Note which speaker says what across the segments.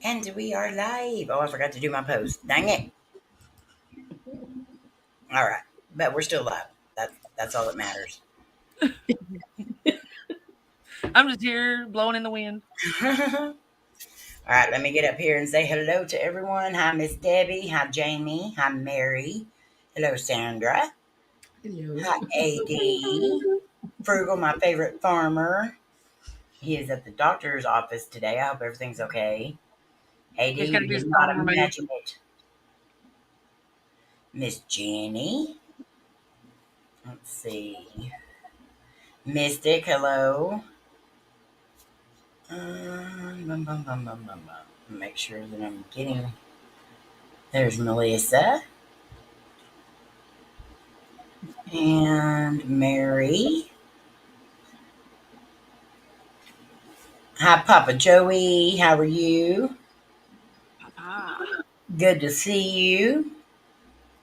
Speaker 1: And we are live. Oh, I forgot to do my post. Dang it. All right. But we're still live. That's all that matters.
Speaker 2: I'm just here blowing in the wind.
Speaker 1: All right, let me get up here and say hello to everyone. Hi, Miss Debbie. Hi, Jamie. Hi, Mary. Hello, Sandra.
Speaker 3: Hello.
Speaker 1: Hi, AD. Frugal, my favorite farmer. He is at the doctor's office today. I hope everything's okay. AD,
Speaker 2: He's got to
Speaker 1: you
Speaker 2: do
Speaker 1: did
Speaker 2: his
Speaker 1: not
Speaker 2: phone removed.
Speaker 1: imagine it. Miss Jenny. Let's see. Mystic, hello. Make sure that I'm getting. There's Melissa and Mary. Hi, Papa Joey. How are you?
Speaker 2: Papa.
Speaker 1: Good to see you.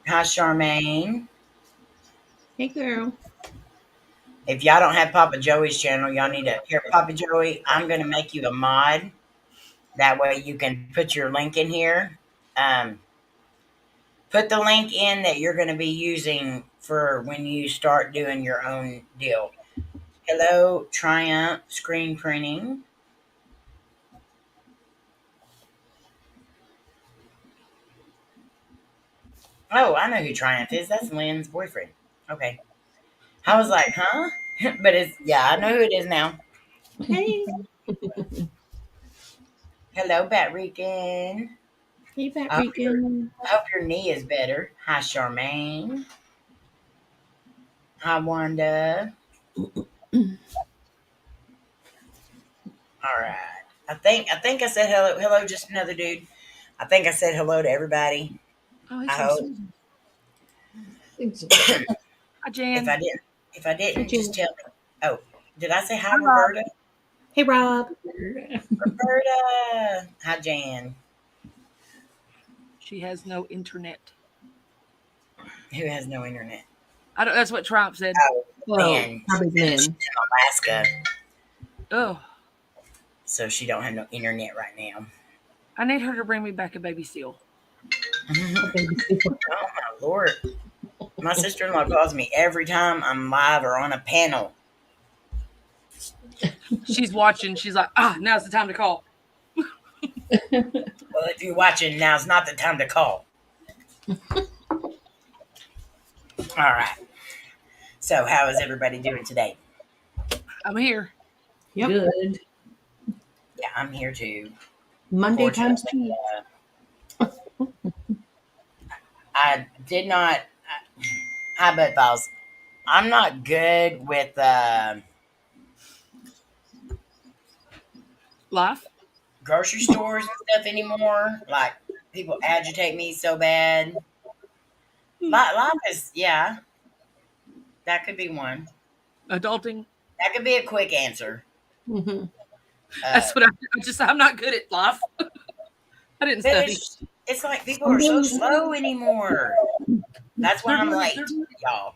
Speaker 1: Hi, Charmaine.
Speaker 3: Hey, girl.
Speaker 1: If y'all don't have Papa Joey's channel, y'all need to. Here, Papa Joey, I'm going to make you a mod. That way you can put your link in here. Um, put the link in that you're going to be using for when you start doing your own deal. Hello, Triumph Screen Printing. Oh, I know who Triumph is. That's Lynn's boyfriend. Okay. I was like, huh? But it's, yeah, I know who it is now.
Speaker 3: Hey.
Speaker 1: Hello, Batrican.
Speaker 3: Hey,
Speaker 1: I hope,
Speaker 3: Batrican.
Speaker 1: I hope your knee is better. Hi, Charmaine. Hi, Wanda. All right. I think I said hello. Hello, just another dude. I think I said hello to everybody.
Speaker 2: Oh, he's
Speaker 1: I
Speaker 2: from
Speaker 1: hope.
Speaker 2: Susan.
Speaker 3: Hi,
Speaker 2: Hi, Jan.
Speaker 1: If I didn't, just
Speaker 3: Jen.
Speaker 1: tell me. Oh, did I say hi,
Speaker 2: Hi, Rob.
Speaker 1: Roberta?
Speaker 3: Hey, Rob.
Speaker 1: Roberta. Hi, Jan.
Speaker 2: She has no internet.
Speaker 1: Who has no internet?
Speaker 2: I don't. That's what Trump said.
Speaker 1: Oh,
Speaker 3: Well,
Speaker 1: Lynn.
Speaker 3: probably
Speaker 1: She's
Speaker 3: Lynn.
Speaker 1: in Alaska,
Speaker 2: Oh,
Speaker 1: so she don't have no internet right now.
Speaker 2: I need her to bring me back a baby seal.
Speaker 1: Oh my lord! My sister-in-law calls me every time I'm live or on a panel.
Speaker 2: She's watching. She's like, now's the time to call.
Speaker 1: Well, if you're watching, now's not the time to call. All right. So, how is everybody doing today?
Speaker 2: I'm here.
Speaker 3: Yep. Good.
Speaker 1: Yeah, I'm here too.
Speaker 3: Monday times
Speaker 1: Fortunately,
Speaker 3: 2.
Speaker 1: I did not. Hi, Bud Files. I'm not good with
Speaker 2: Life.
Speaker 1: grocery stores and stuff anymore. Like, people agitate me so bad. Life is, yeah, that could be one.
Speaker 2: Adulting.
Speaker 1: That could be a quick answer.
Speaker 3: Mm-hmm.
Speaker 1: Uh,
Speaker 2: That's what I'm not good at life. I didn't
Speaker 1: but
Speaker 2: study.
Speaker 1: it's like people are so slow anymore. That's why
Speaker 2: They're
Speaker 1: I'm
Speaker 2: doing
Speaker 1: late,
Speaker 2: it.
Speaker 1: y'all.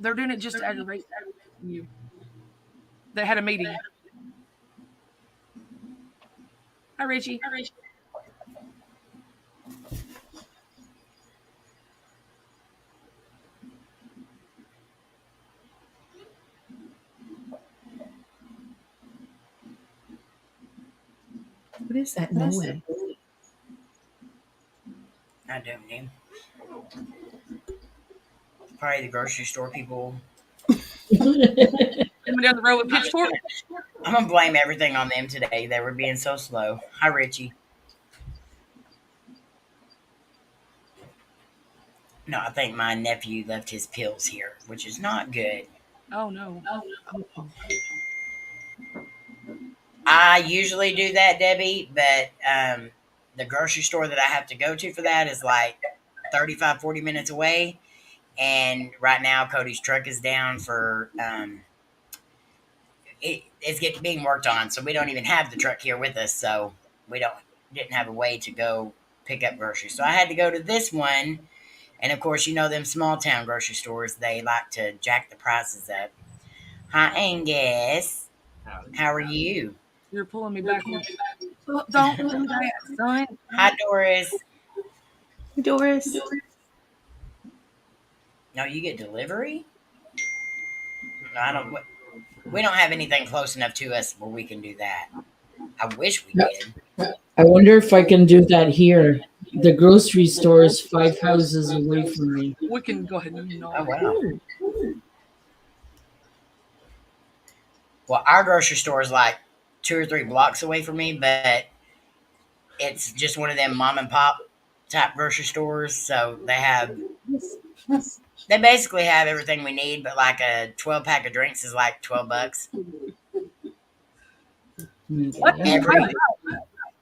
Speaker 2: They're doing it just to aggravate you. They had a meeting. Hi, Richie.
Speaker 3: What is that noise?
Speaker 1: I don't know. Probably the grocery store people.
Speaker 2: Coming down the road with pitchfork.
Speaker 1: I'm gonna blame everything on them today. They were being so slow. Hi, Richie. No, I think my nephew left his pills here, which is not good.
Speaker 2: Oh no.
Speaker 1: I usually do that, Debbie, but the grocery store that I have to go to for that is like 35, 40 minutes away. And right now, Cody's truck is down for it's getting being worked on, so we don't even have the truck here with us. So we didn't have a way to go pick up groceries. So I had to go to this one, and of course, you know them small town grocery stores, they like to jack the prices up. Hi, Angus. How are you?
Speaker 2: You're pulling me backwards. Don't do that, son.
Speaker 1: Hi, Doris.
Speaker 3: Doris.
Speaker 1: No, you get delivery? No, I don't. We don't have anything close enough to us where we can do that. I wish we did.
Speaker 4: I wonder if I can do that here. The grocery store is 5 houses away from me.
Speaker 2: We can go ahead and
Speaker 1: Oh, wow. Well, our grocery store is like 2 or 3 blocks away from me, but it's just one of them mom and pop type grocery stores. So they basically have everything we need, but like a 12 pack of drinks is like $12.
Speaker 2: What?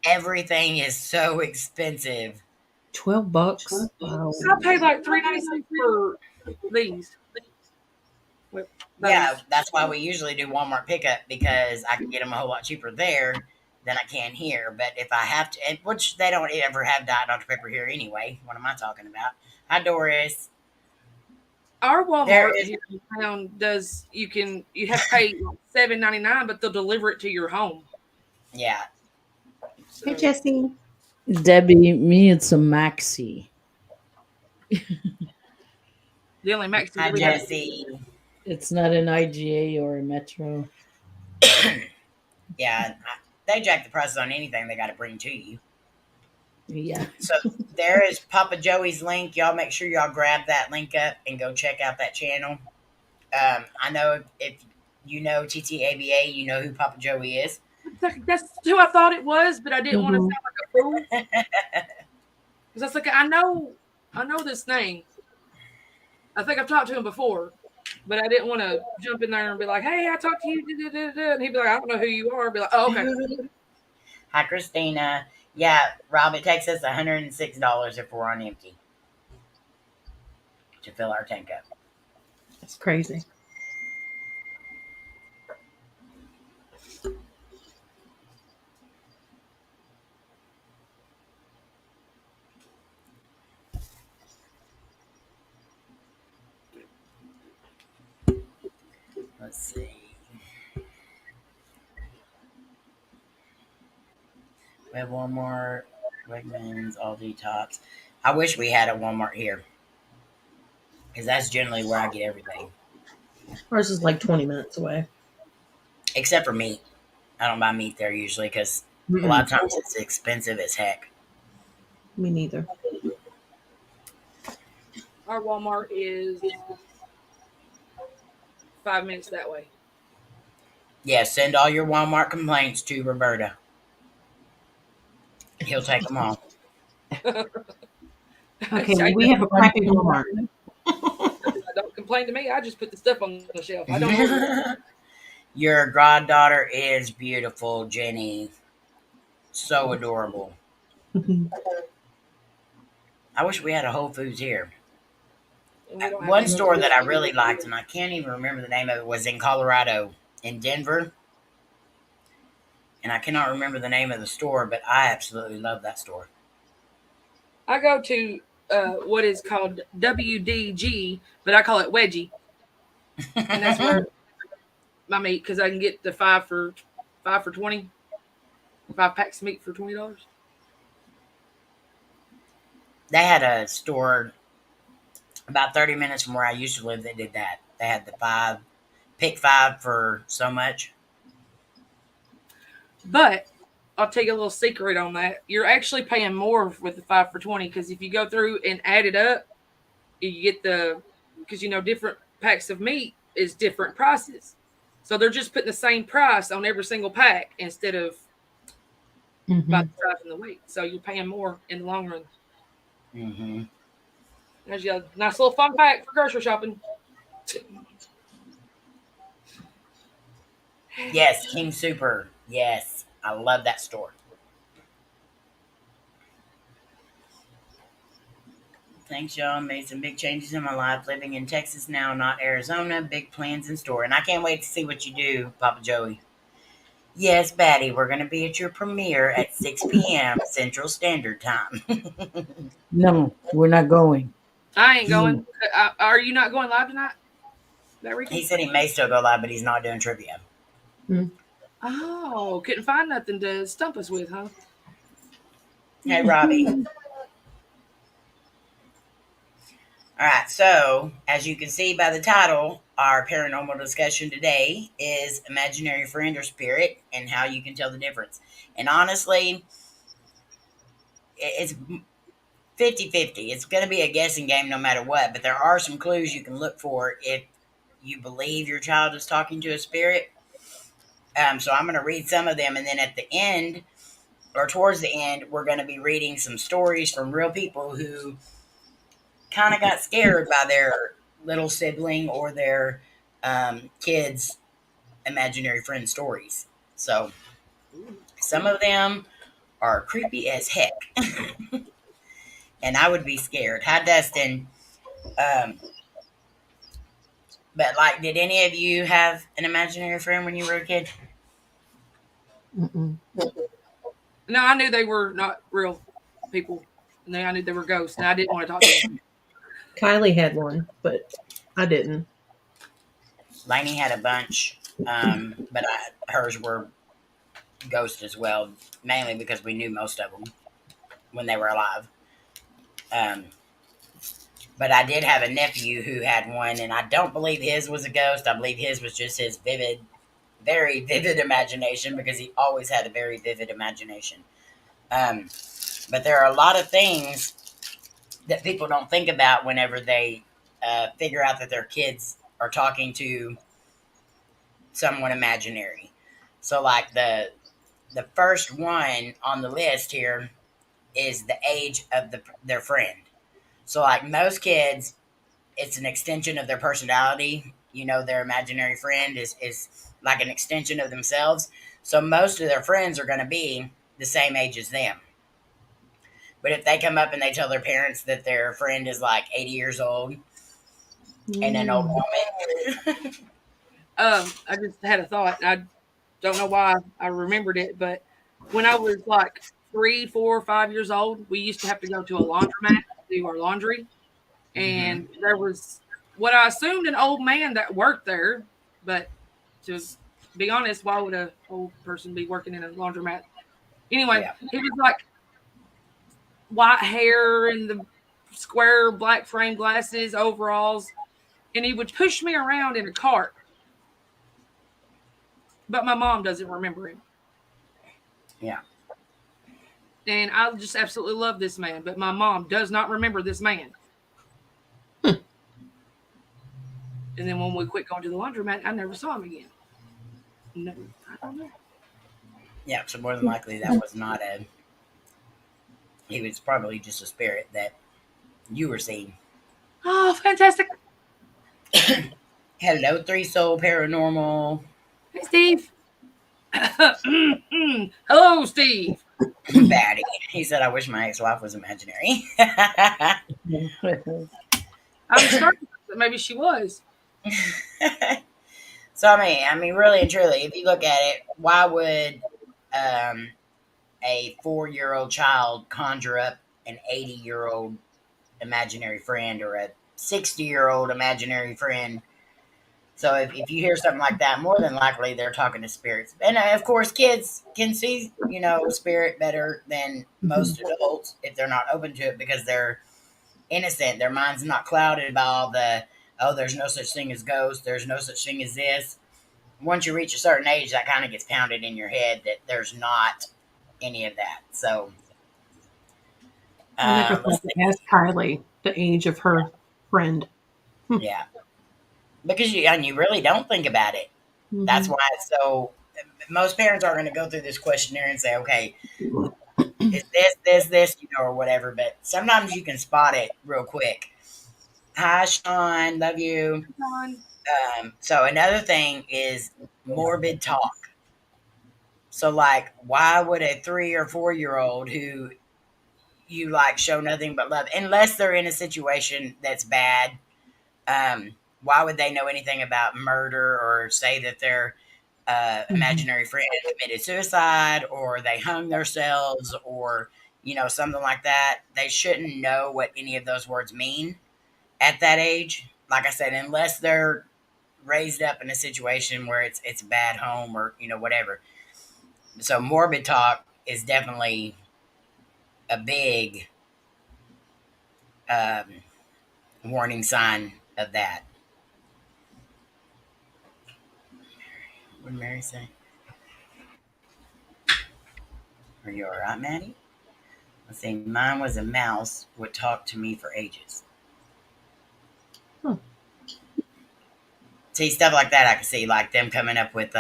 Speaker 1: Everything is so expensive.
Speaker 3: $12. Wow.
Speaker 2: I paid like $3.96 for these.
Speaker 1: Yeah, that's why we usually do Walmart pickup, because I can get them a whole lot cheaper there than I can here. But if I have to, which they don't ever have Diet Dr. Pepper here anyway. What am I talking about? Hi, Doris.
Speaker 2: Our Walmart here in town does. You have to pay $7.99, but they'll deliver it to your home.
Speaker 1: Yeah.
Speaker 2: So,
Speaker 3: Hey, Jesse.
Speaker 4: Debbie, me, it's a maxi.
Speaker 2: the only max.
Speaker 1: Hi, Jesse.
Speaker 4: It's not an IGA or a Metro.
Speaker 1: Yeah, they jack the prices on anything they got to bring to you.
Speaker 4: Yeah.
Speaker 1: So there is Papa Joey's link. Y'all make sure y'all grab that link up and go check out that channel. I know if you know TTABA, you know who Papa Joey is.
Speaker 2: That's who I thought it was, but I didn't want to sound like a fool. Because I was like, I know this name. I think I've talked to him before, but I didn't want to jump in there and be like, hey, I talked to you. And he'd be like, I don't know who you are. I'd be like, oh, okay.
Speaker 1: Hi, Christina. Yeah, Rob, it takes us $106 if we're on empty to fill our tank up.
Speaker 3: That's crazy.
Speaker 1: Let's see. We have Walmart, Wegmans, Aldi, Tops. I wish we had a Walmart here, because that's generally where I get everything.
Speaker 3: Ours is like 20 minutes away.
Speaker 1: Except for meat. I don't buy meat there usually, because a lot of times it's expensive as heck.
Speaker 3: Me neither.
Speaker 2: Our Walmart is 5 minutes that way.
Speaker 1: Yeah, send all your Walmart complaints to Roberta. He'll take them all.
Speaker 3: Okay, well, we have a crappy Walmart.
Speaker 2: Don't complain to me. I just put the stuff on the shelf. I don't know.
Speaker 1: Your goddaughter is beautiful, Jenny. So adorable. I wish we had a Whole Foods here. One store that I really liked, and I can't even remember the name of it, was in Colorado, in Denver. And I cannot remember the name of the store, but I absolutely love that store.
Speaker 2: I go to what is called WDG, but I call it Wedgie. And that's where my meat, because I can get the 5 for $20. 5 packs of meat for $20.
Speaker 1: They had a store about 30 minutes from where I used to live that did that. They had the pick 5 for so much.
Speaker 2: But I'll tell you a little secret on that. You're actually paying more with the 5 for $20, because if you go through and add it up, you get because different packs of meat is different prices. So they're just putting the same price on every single pack instead of by the size and the weight. So you're paying more in the long run.
Speaker 1: Mm-hmm.
Speaker 2: There's a nice little fun fact for grocery shopping.
Speaker 1: Yes, King Super. Yes, I love that store. Thanks, y'all. Made some big changes in my life. Living in Texas now, not Arizona. Big plans in store. And I can't wait to see what you do, Papa Joey. Yes, Batty, we're going to be at your premiere at 6 p.m. Central Standard Time.
Speaker 4: No, we're not going.
Speaker 2: I ain't going. Are you not going live tonight?
Speaker 1: He said he may still go live, but he's not doing trivia.
Speaker 2: Oh, couldn't find nothing to stump us with, huh?
Speaker 1: Hey, Robbie. All right. So, as you can see by the title, our paranormal discussion today is imaginary friend or spirit and how you can tell the difference. And honestly, it's 50-50. It's going to be a guessing game no matter what, but there are some clues you can look for if you believe your child is talking to a spirit. So I'm going to read some of them, and then at the end, or towards the end, we're going to be reading some stories from real people who kind of got scared by their little sibling or their kids' imaginary friend stories. So some of them are creepy as heck, and I would be scared. Hi, Dustin. Um, but like, did any of you have an imaginary friend when you were a kid?
Speaker 3: Mm-mm.
Speaker 2: No, I knew they were not real people. And I knew they were ghosts, and I didn't want to talk to them.
Speaker 3: Kylie had one, but I didn't.
Speaker 1: Lainey had a bunch, but hers were ghosts as well, mainly because we knew most of them when they were alive. Um, but I did have a nephew who had one, and I don't believe his was a ghost. I believe his was just his very vivid imagination, because he always had a very vivid imagination. Um, but there are a lot of things that people don't think about whenever they figure out that their kids are talking to someone imaginary. So, like the first one on the list here is the age of their friend. So, like most kids, it's an extension of their personality. You know, their imaginary friend is like an extension of themselves. So, most of their friends are going to be the same age as them. But if they come up and they tell their parents that their friend is like 80 years old and an old woman,
Speaker 2: I just had a thought. I don't know why I remembered it, but when I was like 3, 4, 5 years old, we used to have to go to a laundromat to do our laundry. And there was what I assumed an old man that worked there, but to be honest, why would a old person be working in a laundromat? Anyway,
Speaker 1: yeah.
Speaker 2: he was like white hair and the square black frame glasses, overalls, and he would push me around in a cart. But my mom doesn't remember him.
Speaker 1: Yeah.
Speaker 2: And I just absolutely love this man, but my mom does not remember this man. And then when we quit going to the laundromat, I never saw him again. No, I don't know.
Speaker 1: Yeah, so more than likely that was not a. He was probably just a spirit that you were seeing.
Speaker 2: Oh, fantastic.
Speaker 1: Hello, Three Soul Paranormal.
Speaker 2: Hey, Steve. Hello, Steve.
Speaker 1: Batty. He said, I wish my ex wife was imaginary.
Speaker 2: I'm starting to maybe she was.
Speaker 1: So, I mean, really and truly, if you look at it, why would a 4-year-old child conjure up an 80-year-old imaginary friend or a 60-year-old imaginary friend? So if you hear something like that, more than likely they're talking to spirits. And of course, kids can see, spirit better than most adults if they're not open to it, because they're innocent. Their mind's not clouded by all the, oh, there's no such thing as ghosts. There's no such thing as this. Once you reach a certain age, that kind of gets pounded in your head that there's not any of that. So,
Speaker 3: I never thought to ask Kylie the age of her friend.
Speaker 1: yeah, because you really don't think about it.
Speaker 3: Mm-hmm.
Speaker 1: That's why it's so. Most parents are going to go through this questionnaire and say, okay, is this, or whatever. But sometimes you can spot it real quick. Hi, Shawn. Love you. So another thing is morbid talk. So, like, why would a 3 or 4-year-old who you like show nothing but love, unless they're in a situation that's bad, why would they know anything about murder or say that their imaginary friend committed suicide or they hung themselves or something like that? They shouldn't know what any of those words mean at that age. Like I said, unless they're raised up in a situation where it's a bad home or whatever. So morbid talk is definitely a big um, warning sign of that. What did Mary say? Are you all right, Maddie? Let's see. Mine was a mouse would talk to me for ages.
Speaker 3: Huh.
Speaker 1: See, stuff like that I can see, like them coming up with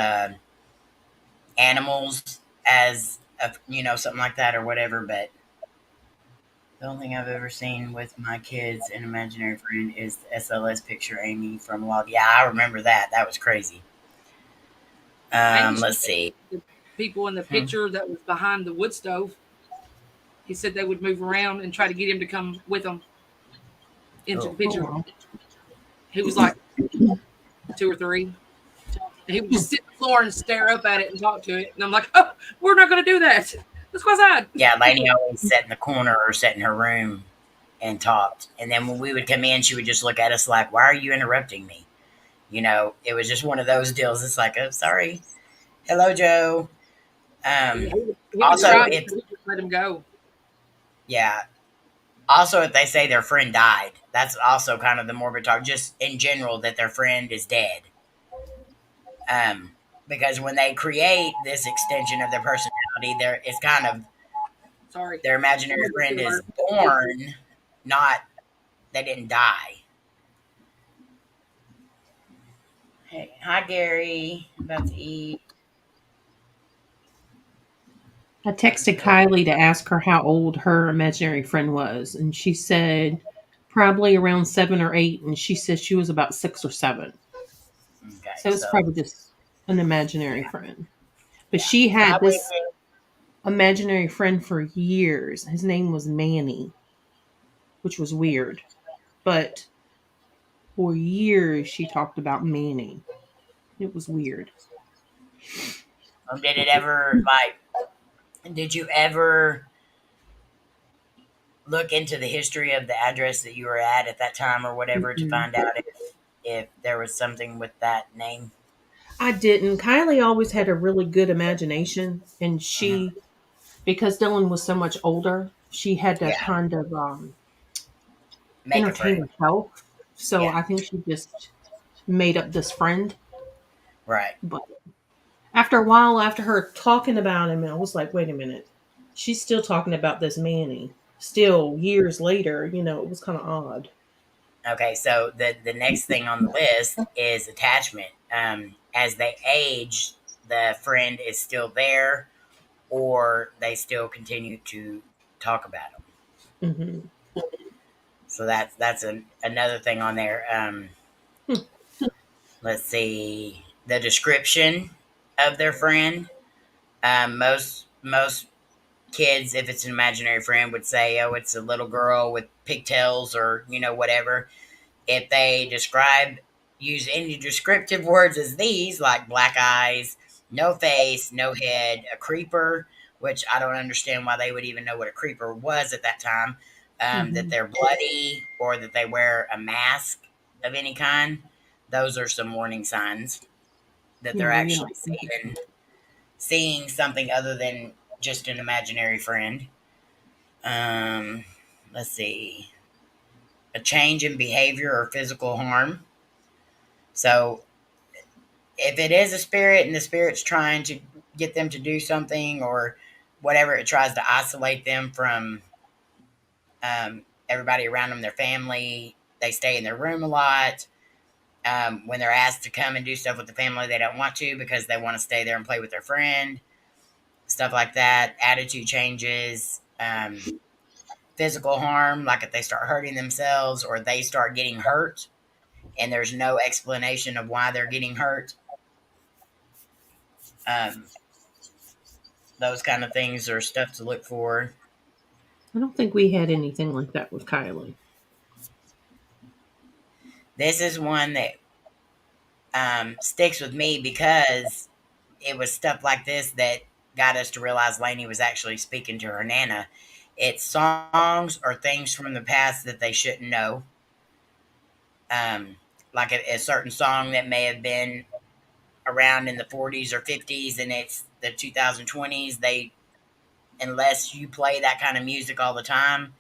Speaker 1: animals as something like that or whatever. But the only thing I've ever seen with my kids and imaginary friend is the SLS picture Amy from Log. Yeah, I remember that. That was crazy.
Speaker 2: And
Speaker 1: Let's see.
Speaker 2: the people in the
Speaker 1: Hmm.
Speaker 2: picture that was behind the wood stove. He said they would move around and try to get him to come with them into
Speaker 1: Oh.
Speaker 2: the picture.
Speaker 3: wow.
Speaker 2: He was like 2 or 3. And he would just sit on the floor and stare up at it and talk to it. And I'm like, oh, we're not going to do that. Let's go outside.
Speaker 1: Yeah, Lainey always sat in the corner or sat in her room and talked. And then when we would come in, she would just look at us like, why are you interrupting me? It was just one of those deals. It's like, oh, sorry. Hello, Joe.
Speaker 2: He would
Speaker 1: Also,
Speaker 2: try,
Speaker 1: if
Speaker 2: but we just let him go.
Speaker 1: yeah, also if they say their friend died, that's also kind of the morbid talk. Just in general, that their friend is dead. Because when they create this extension of their personality, it's kind of
Speaker 2: Sorry.
Speaker 1: their imaginary friend is born, not they didn't die. Hey, hi Gary, about to eat.
Speaker 3: I texted Kylie to ask her how old her imaginary friend was, and she said probably around 7 or 8, and she said she was about 6 or 7.
Speaker 1: Okay,
Speaker 3: So it's probably just an imaginary friend. But she
Speaker 1: I
Speaker 3: had
Speaker 1: would
Speaker 3: this imaginary friend for years. His name was Manny, which was weird. But for years, she talked about Manny. It was weird.
Speaker 1: did it ever did you ever look into the history of the address that you were at that time or whatever to
Speaker 3: Mm-mm.
Speaker 1: find out if there was something with that name?
Speaker 3: I didn't. Kylie always had a really good imagination, and
Speaker 1: Mhm.
Speaker 3: she, because Dylan was so much older, she had to
Speaker 1: Yeah,
Speaker 3: kind of
Speaker 1: make a
Speaker 3: entertain
Speaker 1: friend.
Speaker 3: herself. So
Speaker 1: Yeah,
Speaker 3: I think she just made up this friend.
Speaker 1: right.
Speaker 3: But after a while, after her talking about him, I was like, wait a minute. She's still talking about this Manny. Still, years later, it was kind of odd.
Speaker 1: Okay, so the next thing on the list is attachment. As they age, the friend is still there, or they still continue to talk about them.
Speaker 3: Hmm.
Speaker 1: So another thing on there. Let's see the description of their friend. Most kids, if it's an imaginary friend, would say, "Oh, it's a little girl with pigtails," or whatever. If they use any descriptive words as these, like black eyes, no face, no head, a creeper, which I don't understand why they would even know what a creeper was at that time. That
Speaker 3: Hmm.
Speaker 1: they're bloody or that they wear a mask of any kind. Those are some warning signs that they're
Speaker 3: Yeah,
Speaker 1: actually
Speaker 3: yeah.
Speaker 1: seeing something other than just an imaginary friend. Um, let's see, a change in behavior or physical harm. So if it is a spirit and the spirit's trying to get them to do something or whatever, it tries to isolate them from everybody around them, their family. They stay in their room a lot. When they're asked to come and do stuff with the family, they don't want to because they want to stay there and play with their friend. Stuff like that. Attitude changes. Physical harm, like if they start hurting themselves or they start getting hurt and there's no explanation of why they're getting hurt. Um, those kind of things are stuff to look for.
Speaker 3: I don't think we had anything like that with Kylie.
Speaker 1: This is one that sticks with me because it was stuff like this that got us to realize Lainey was actually speaking to her Nana. It's songs or things from the past that they shouldn't know. Um, like a certain song that may have been around in the 40s or 50s and it's the 2020s, they, unless you play that kind of music all the time,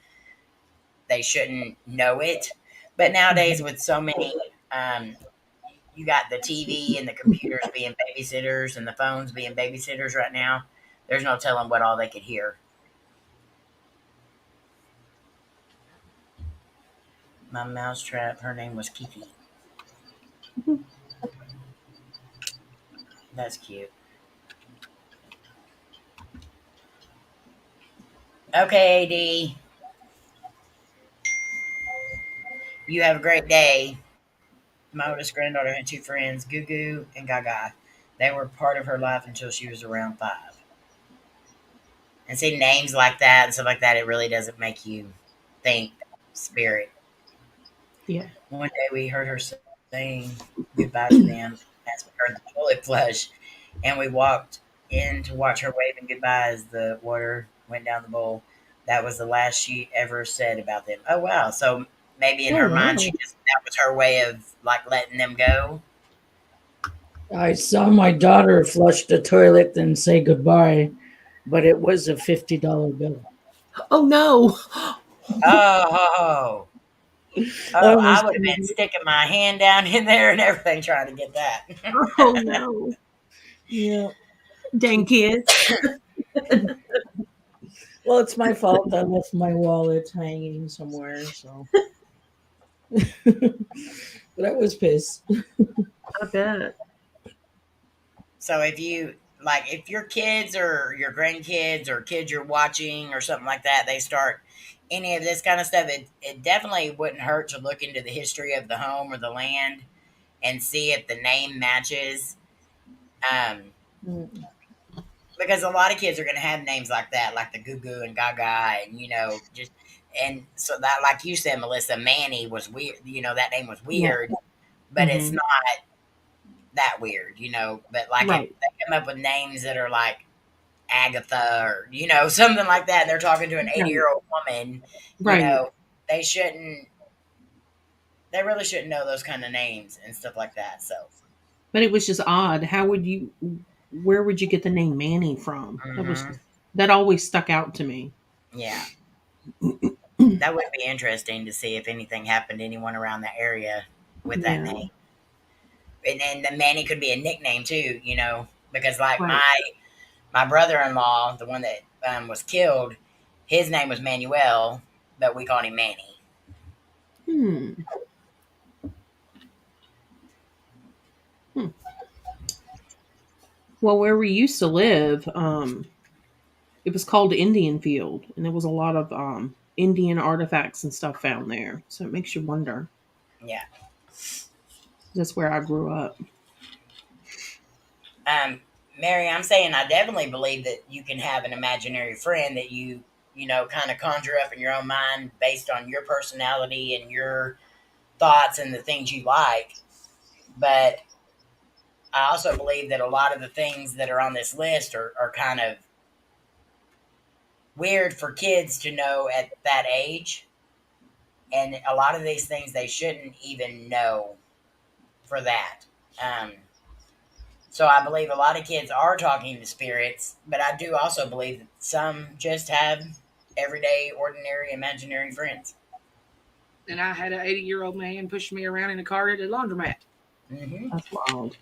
Speaker 1: they shouldn't know it. But nowadays, with so many, um, you got the TV and the computers being babysitters and the phones being babysitters right now. There's no telling what all they could hear. My mousetrap, her name was Kiki. That's cute. Okay, AD. You have a great day. My oldest granddaughter had two friends, Gugu and Gaga. They were part of her life until she was around 5. And see, names like that and stuff like that, it really doesn't make you think spirit.
Speaker 3: Yeah.
Speaker 1: One day we heard her saying goodbye to them as we heard the toilet flush, and we walked in to watch her waving goodbye as the water went down the bowl. That was the last she ever said about them. Oh wow! So maybe in
Speaker 3: Oh,
Speaker 1: her
Speaker 3: wow.
Speaker 1: mind, that was her way of like letting them go.
Speaker 4: I saw my daughter flush the toilet and say goodbye, but it was a $50 bill.
Speaker 3: Oh no.
Speaker 1: Oh,
Speaker 3: I
Speaker 1: I
Speaker 3: was
Speaker 1: would have been sticking my hand down in there and everything trying to get that.
Speaker 3: Oh no.
Speaker 4: Yeah.
Speaker 3: Dang kids.
Speaker 4: Well, it's my fault. I left my wallet hanging somewhere, so. But I was pissed.
Speaker 3: I bet.
Speaker 1: So if your kids or your grandkids or kids you're watching or something like that, they start any of this kind of stuff, it definitely wouldn't hurt to look into the history of the home or the land and see if the name matches. Um,
Speaker 4: Mm.
Speaker 1: because a lot of kids are going to have names like that, like the Goo Goo and Gaga, and just and so that, like you said, Melissa, Manny was weird. That name was
Speaker 3: Yeah.
Speaker 1: weird, but it's
Speaker 3: Mhm.
Speaker 1: not that weird, But like if
Speaker 3: Right.
Speaker 1: they come up with names that are like Agatha or something like that, and they're talking to an 80-year-old woman,
Speaker 3: Right.
Speaker 1: they shouldn't. They really shouldn't know those kind of names and stuff like that. So,
Speaker 3: But it was just odd. Where would you get the name Manny from?
Speaker 1: mhm,
Speaker 3: That always stuck out to me.
Speaker 1: yeah, that would be interesting to see if anything happened to anyone around the area with that
Speaker 3: Yeah.
Speaker 1: name. And the Manny could be a nickname too, because like
Speaker 3: Right.
Speaker 1: my brother-in-law, the one that was killed, his name was Manuel, but we called him Manny.
Speaker 3: Hmm. Hmm. Well, where we used to live, it was called Indian Field, and there was a lot of Indian artifacts and stuff found there. So it makes you wonder.
Speaker 1: Yeah.
Speaker 3: That's where I grew up.
Speaker 1: Mary, I'm saying I definitely believe that you can have an imaginary friend that kind of conjure up in your own mind based on your personality and your thoughts and the things you like. But I also believe that a lot of the things that are on this list are kind of weird for kids to know at that age. And a lot of these things they shouldn't even know for that. Um, So I believe a lot of kids are talking to spirits, but I do also believe that some just have everyday, ordinary, imaginary friends.
Speaker 2: And I had an 80-year-old man pushing me around in a car at a laundromat.
Speaker 1: Hmm.
Speaker 3: That's wild.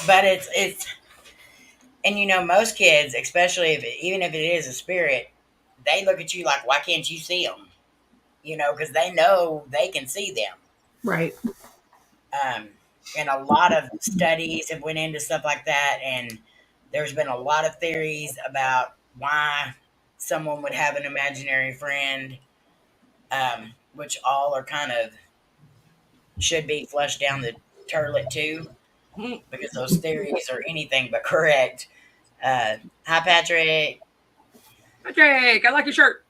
Speaker 1: But and most kids, especially even if it is a spirit, they look at you like, why can't you see them? Because they know they can see them.
Speaker 3: Right.
Speaker 1: Um, and a lot of studies have went into stuff like that, and there's been a lot of theories about why someone would have an imaginary friend, which all are kind of should be flushed down the toilet too, because those theories are anything but correct. Hi, Patrick,
Speaker 2: Patrick, I like your shirt.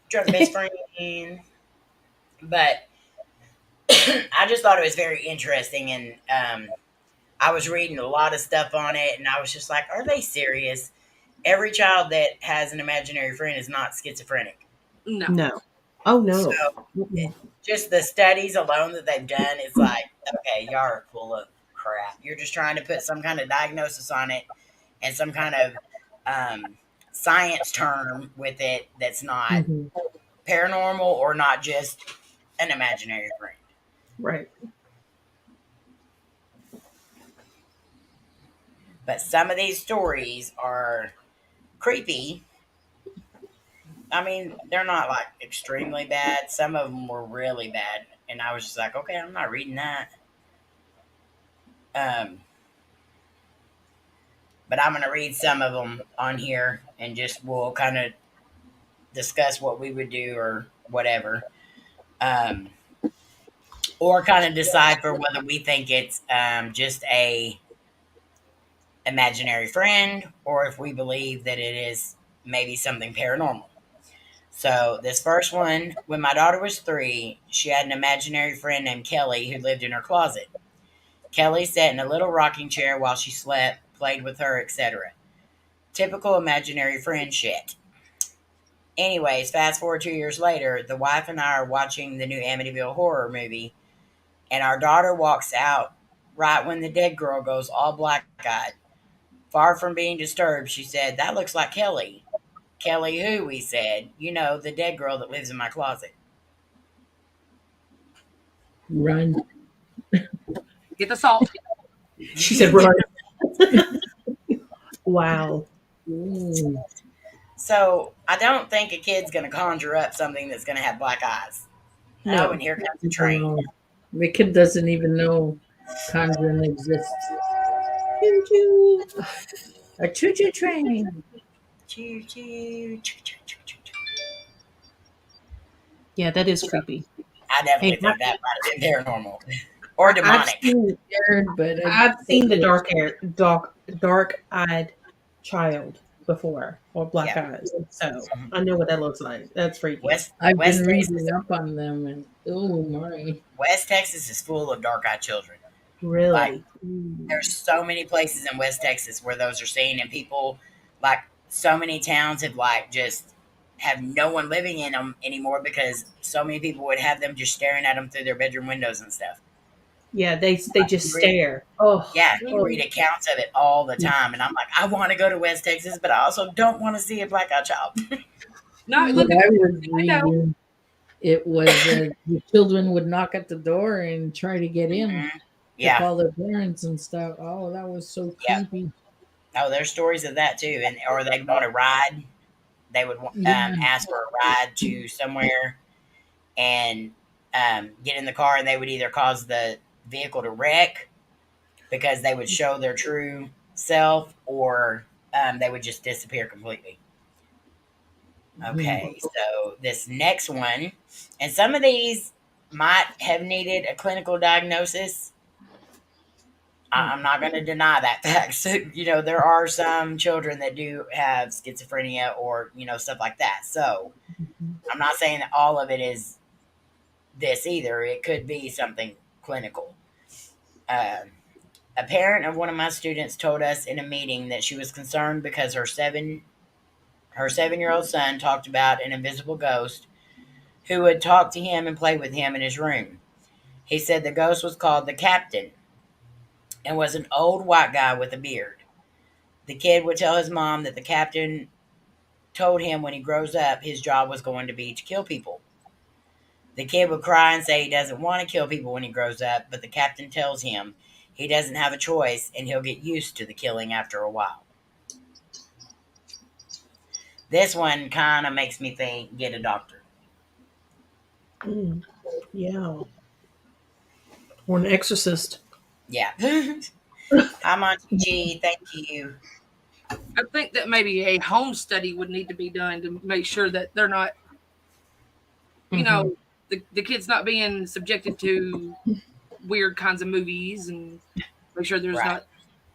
Speaker 1: drunk best friend. But I just thought it was very interesting, and I was reading a lot of stuff on it, and I was just like, are they serious? Every child that has an imaginary friend is not schizophrenic.
Speaker 2: No.
Speaker 3: No. Oh
Speaker 1: So
Speaker 3: no. Mm-mm.
Speaker 1: just the studies alone that they've done, it's like, okay, y'all are full of crap. You're just trying to put some kind of diagnosis on it and some kind of um, science term with it that's not
Speaker 3: Mhm.
Speaker 1: paranormal or not just an imaginary friend.
Speaker 3: Right.
Speaker 1: But some of these stories are creepy. I mean, they're not like extremely bad. Some of them were really bad. And I was just like, okay, I'm not reading that. Um, but I'm going to read some of them on here and just we'll kind of discuss what we would do or whatever. Um, or kind of decipher whether we think it's just a imaginary friend or if we believe that it is maybe something paranormal. So this first one, when my daughter was 3, she had an imaginary friend named Kelly who lived in her closet. Kelly sat in a little rocking chair while she slept, played with her, etc. Typical imaginary friend shit. Anyways, fast forward 2 years later, the wife and I are watching the new Amityville horror movie, and our daughter walks out right when the dead girl goes all black eyed. Far from being disturbed, she said, "That looks like Kelly." "Kelly who?" we said. "You know, the dead girl that lives in my closet."
Speaker 4: Run.
Speaker 2: Get the salt.
Speaker 3: She said, "Run." Wow.
Speaker 4: Ooh.
Speaker 1: So I don't think a kid's going to conjure up something that's going to have black eyes. Oh,
Speaker 3: No.
Speaker 1: and here comes the train.
Speaker 4: No. The kid doesn't even know conjuring exists.
Speaker 3: Choo choo.
Speaker 4: A choo-choo train.
Speaker 1: Choo choo, choo choo choo choo. Choo.
Speaker 3: Yeah, that is creepy.
Speaker 1: I definitely
Speaker 3: Hey,
Speaker 1: think that might have been paranormal or
Speaker 3: I've
Speaker 1: demonic.
Speaker 3: seen
Speaker 4: Scared, but
Speaker 3: I've seen the dark-eyed child before or black
Speaker 1: Yeah,
Speaker 3: eyes, so I know what that looks like. That's freaky.
Speaker 4: I've been
Speaker 1: West Texas.
Speaker 4: reading up on them, and oh my.
Speaker 1: West Texas is full of dark-eyed children. Like
Speaker 3: Really?
Speaker 1: there's so many places in West Texas where those are seen, and people like so many towns have like just have no one living in them anymore because so many people would have them just staring at them through their bedroom windows and stuff.
Speaker 3: Yeah, they just
Speaker 1: You read,
Speaker 3: stare. Oh,
Speaker 1: yeah, you
Speaker 3: oh.
Speaker 1: read accounts of it all the time, and I'm like, I want to go to West Texas, but I also don't want to see a black-eyed child.
Speaker 2: No,
Speaker 4: What
Speaker 2: look at
Speaker 4: I was
Speaker 2: the window.
Speaker 4: reading, it was the children would knock at the door and try to get in
Speaker 1: Hmm.
Speaker 4: to
Speaker 1: Yeah,
Speaker 4: call their parents and stuff. Oh, that was so
Speaker 1: yeah.
Speaker 4: creepy.
Speaker 1: Oh, there's stories of that too, and or they'd want a ride. They would
Speaker 4: Yeah.
Speaker 1: ask for a ride to somewhere and get in the car, and they would either cause the vehicle to wreck because they would show their true self, or they would just disappear completely.
Speaker 4: Mhm.
Speaker 1: Okay, so this next one, and some of these might have needed a clinical diagnosis. I'm not going to deny that fact. So, there are some children that do have schizophrenia or, stuff like that. So I'm not saying that all of it is this either. It could be something clinical. Um, a parent of one of my students told us in a meeting that she was concerned because her 7-year-old son talked about an invisible ghost who would talk to him and play with him in his room. He said the ghost was called the Captain and was an old white guy with a beard. The kid would tell his mom that the captain told him when he grows up his job was going to be to kill people. The kid would cry and say he doesn't want to kill people when he grows up, but the captain tells him he doesn't have a choice and he'll get used to the killing after a while. This one kind of makes me think get a doctor.
Speaker 3: Mm, yeah. Or an exorcist.
Speaker 1: Yeah. Hi, Monty G. Thank you.
Speaker 2: I think that maybe a home study would need to be done to make sure that they're not, you
Speaker 3: Mm-hmm.
Speaker 2: know, the kids not being subjected to weird kinds of movies, and make sure there's
Speaker 1: Right.
Speaker 2: not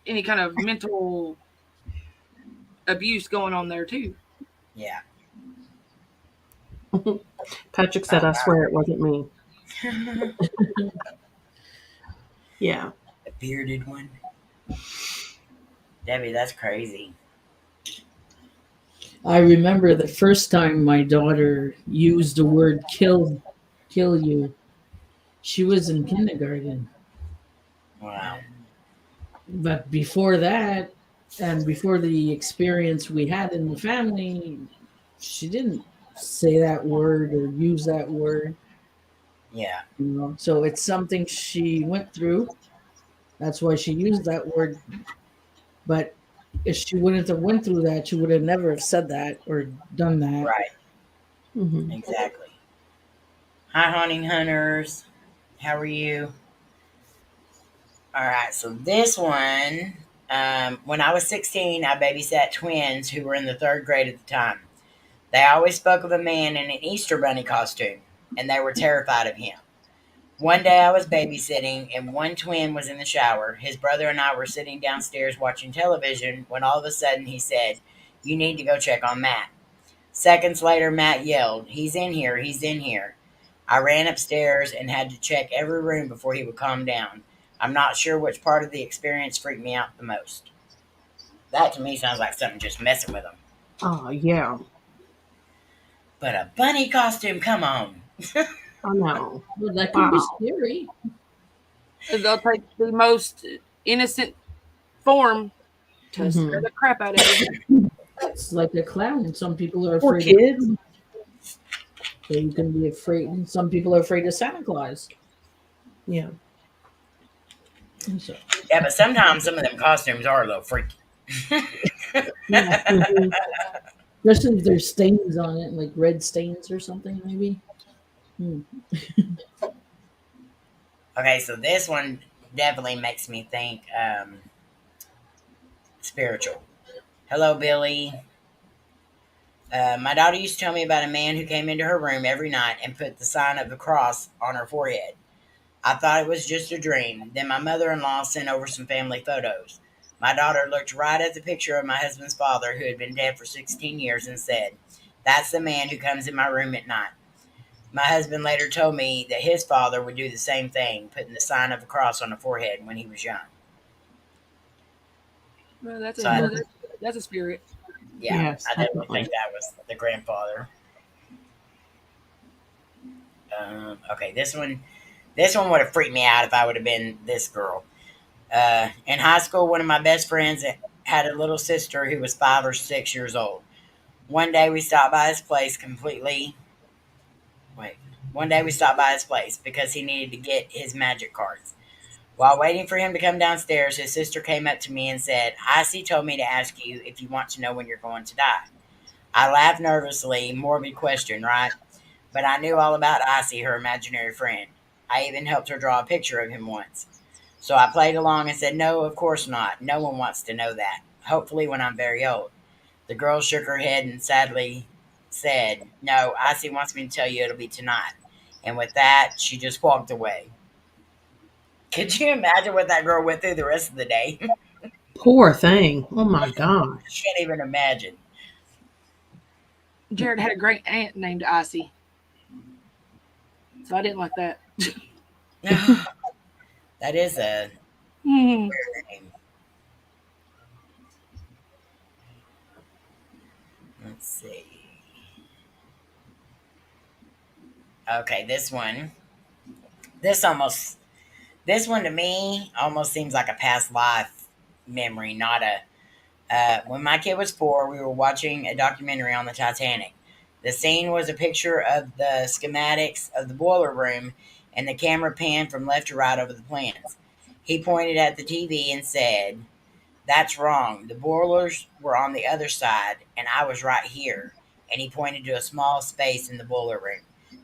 Speaker 2: any kind of mental abuse going on there too.
Speaker 1: Yeah.
Speaker 3: Patrick said,
Speaker 1: Oh,
Speaker 3: "I swear it wasn't me."
Speaker 1: wow.
Speaker 3: Yeah.
Speaker 1: A bearded one. Debbie, that's crazy.
Speaker 4: I remember the first time my daughter used the word kill you. She was in kindergarten.
Speaker 1: Wow.
Speaker 4: But before that, and before the experience we had in the family, she didn't say that word or use that word.
Speaker 1: Yeah.
Speaker 4: So it's something she went through. That's why she used that word. But if she wouldn't have went through that, she would have never have said that or done that.
Speaker 1: Right.
Speaker 3: Hmm.
Speaker 1: Exactly. Hi, haunting hunters. How are you? All right. So this one, when I was 16, I babysat twins who were in the third grade at the time. They always spoke of a man in an Easter bunny costume, and they were terrified of him. One day I was babysitting, and one twin was in the shower. His brother and I were sitting downstairs watching television when all of a sudden he said, "You need to go check on Matt." Seconds later, Matt yelled, "He's in here, he's in here." I ran upstairs and had to check every room before he would calm down. I'm not sure which part of the experience freaked me out the most. That to me sounds like something just messing with him.
Speaker 3: Oh, yeah.
Speaker 1: But a bunny costume, come on.
Speaker 3: I know.
Speaker 4: Well, that could be
Speaker 3: Wow.
Speaker 4: scary.
Speaker 2: They'll take the most innocent form to scare
Speaker 3: Hmm.
Speaker 2: the crap out of you.
Speaker 4: It's like a clown. Some people are
Speaker 3: Poor
Speaker 4: afraid of
Speaker 3: kids.
Speaker 4: clowns, so you can be afraid. And some people are afraid of Santa Claus.
Speaker 3: Yeah.
Speaker 4: So,
Speaker 1: Yeah, but sometimes some of them costumes are a little freaky.
Speaker 4: yeah.
Speaker 3: Hmm.
Speaker 4: Especially if there's stains on it, like red stains or something, maybe. Hmm.
Speaker 1: Okay, so this one definitely makes me think spiritual. Hello, Billy. My daughter used to tell me about a man who came into her room every night and put the sign of the cross on her forehead. I thought it was just a dream. Then my mother in law sent over some family photos. My daughter looked right at the picture of my husband's father, who had been dead for 16 years, and said, "That's the man who comes in my room at night." My husband later told me that his father would do the same thing, putting the sign of the cross on the forehead when he was young.
Speaker 2: Well,
Speaker 1: So, I,
Speaker 2: that's a spirit.
Speaker 1: yeah,
Speaker 3: Yes,
Speaker 1: I definitely think
Speaker 3: definitely.
Speaker 1: that was the grandfather. Okay, this one would have freaked me out if I would have been this girl. In high school, one of my best friends had a little sister who was 5 or 6 years old. One day we stopped by his place completely. Wait. One day we stopped by his place because he needed to get his magic cards. While waiting for him to come downstairs, his sister came up to me and said, "Icy told me to ask you if you want to know when you're going to die." I laughed nervously, morbid question, right? But I knew all about Icy, her imaginary friend. I even helped her draw a picture of him once. So I played along and said, "No, of course not. No one wants to know that. Hopefully, when I'm very old." The girl shook her head and sadly said, "No, Icy wants me to tell you it'll be tonight." And with that, she just walked away. Could you imagine what that girl went through the rest of the day?
Speaker 3: Poor thing. Oh my gosh.
Speaker 1: Can't even imagine.
Speaker 2: Jared had a great aunt named Icy, so I didn't like that.
Speaker 1: That is a
Speaker 2: Hmm.
Speaker 1: weird name. Let's see. Okay, this one. This almost this one to me almost seems like a past life memory, not a when my kid was 4, we were watching a documentary on the Titanic. The scene was a picture of the schematics of the boiler room, and the camera panned from left to right over the plans. He pointed at the TV and said, "That's wrong. The boilers were on the other side, and I was right here." And he pointed to a small space in the boiler room.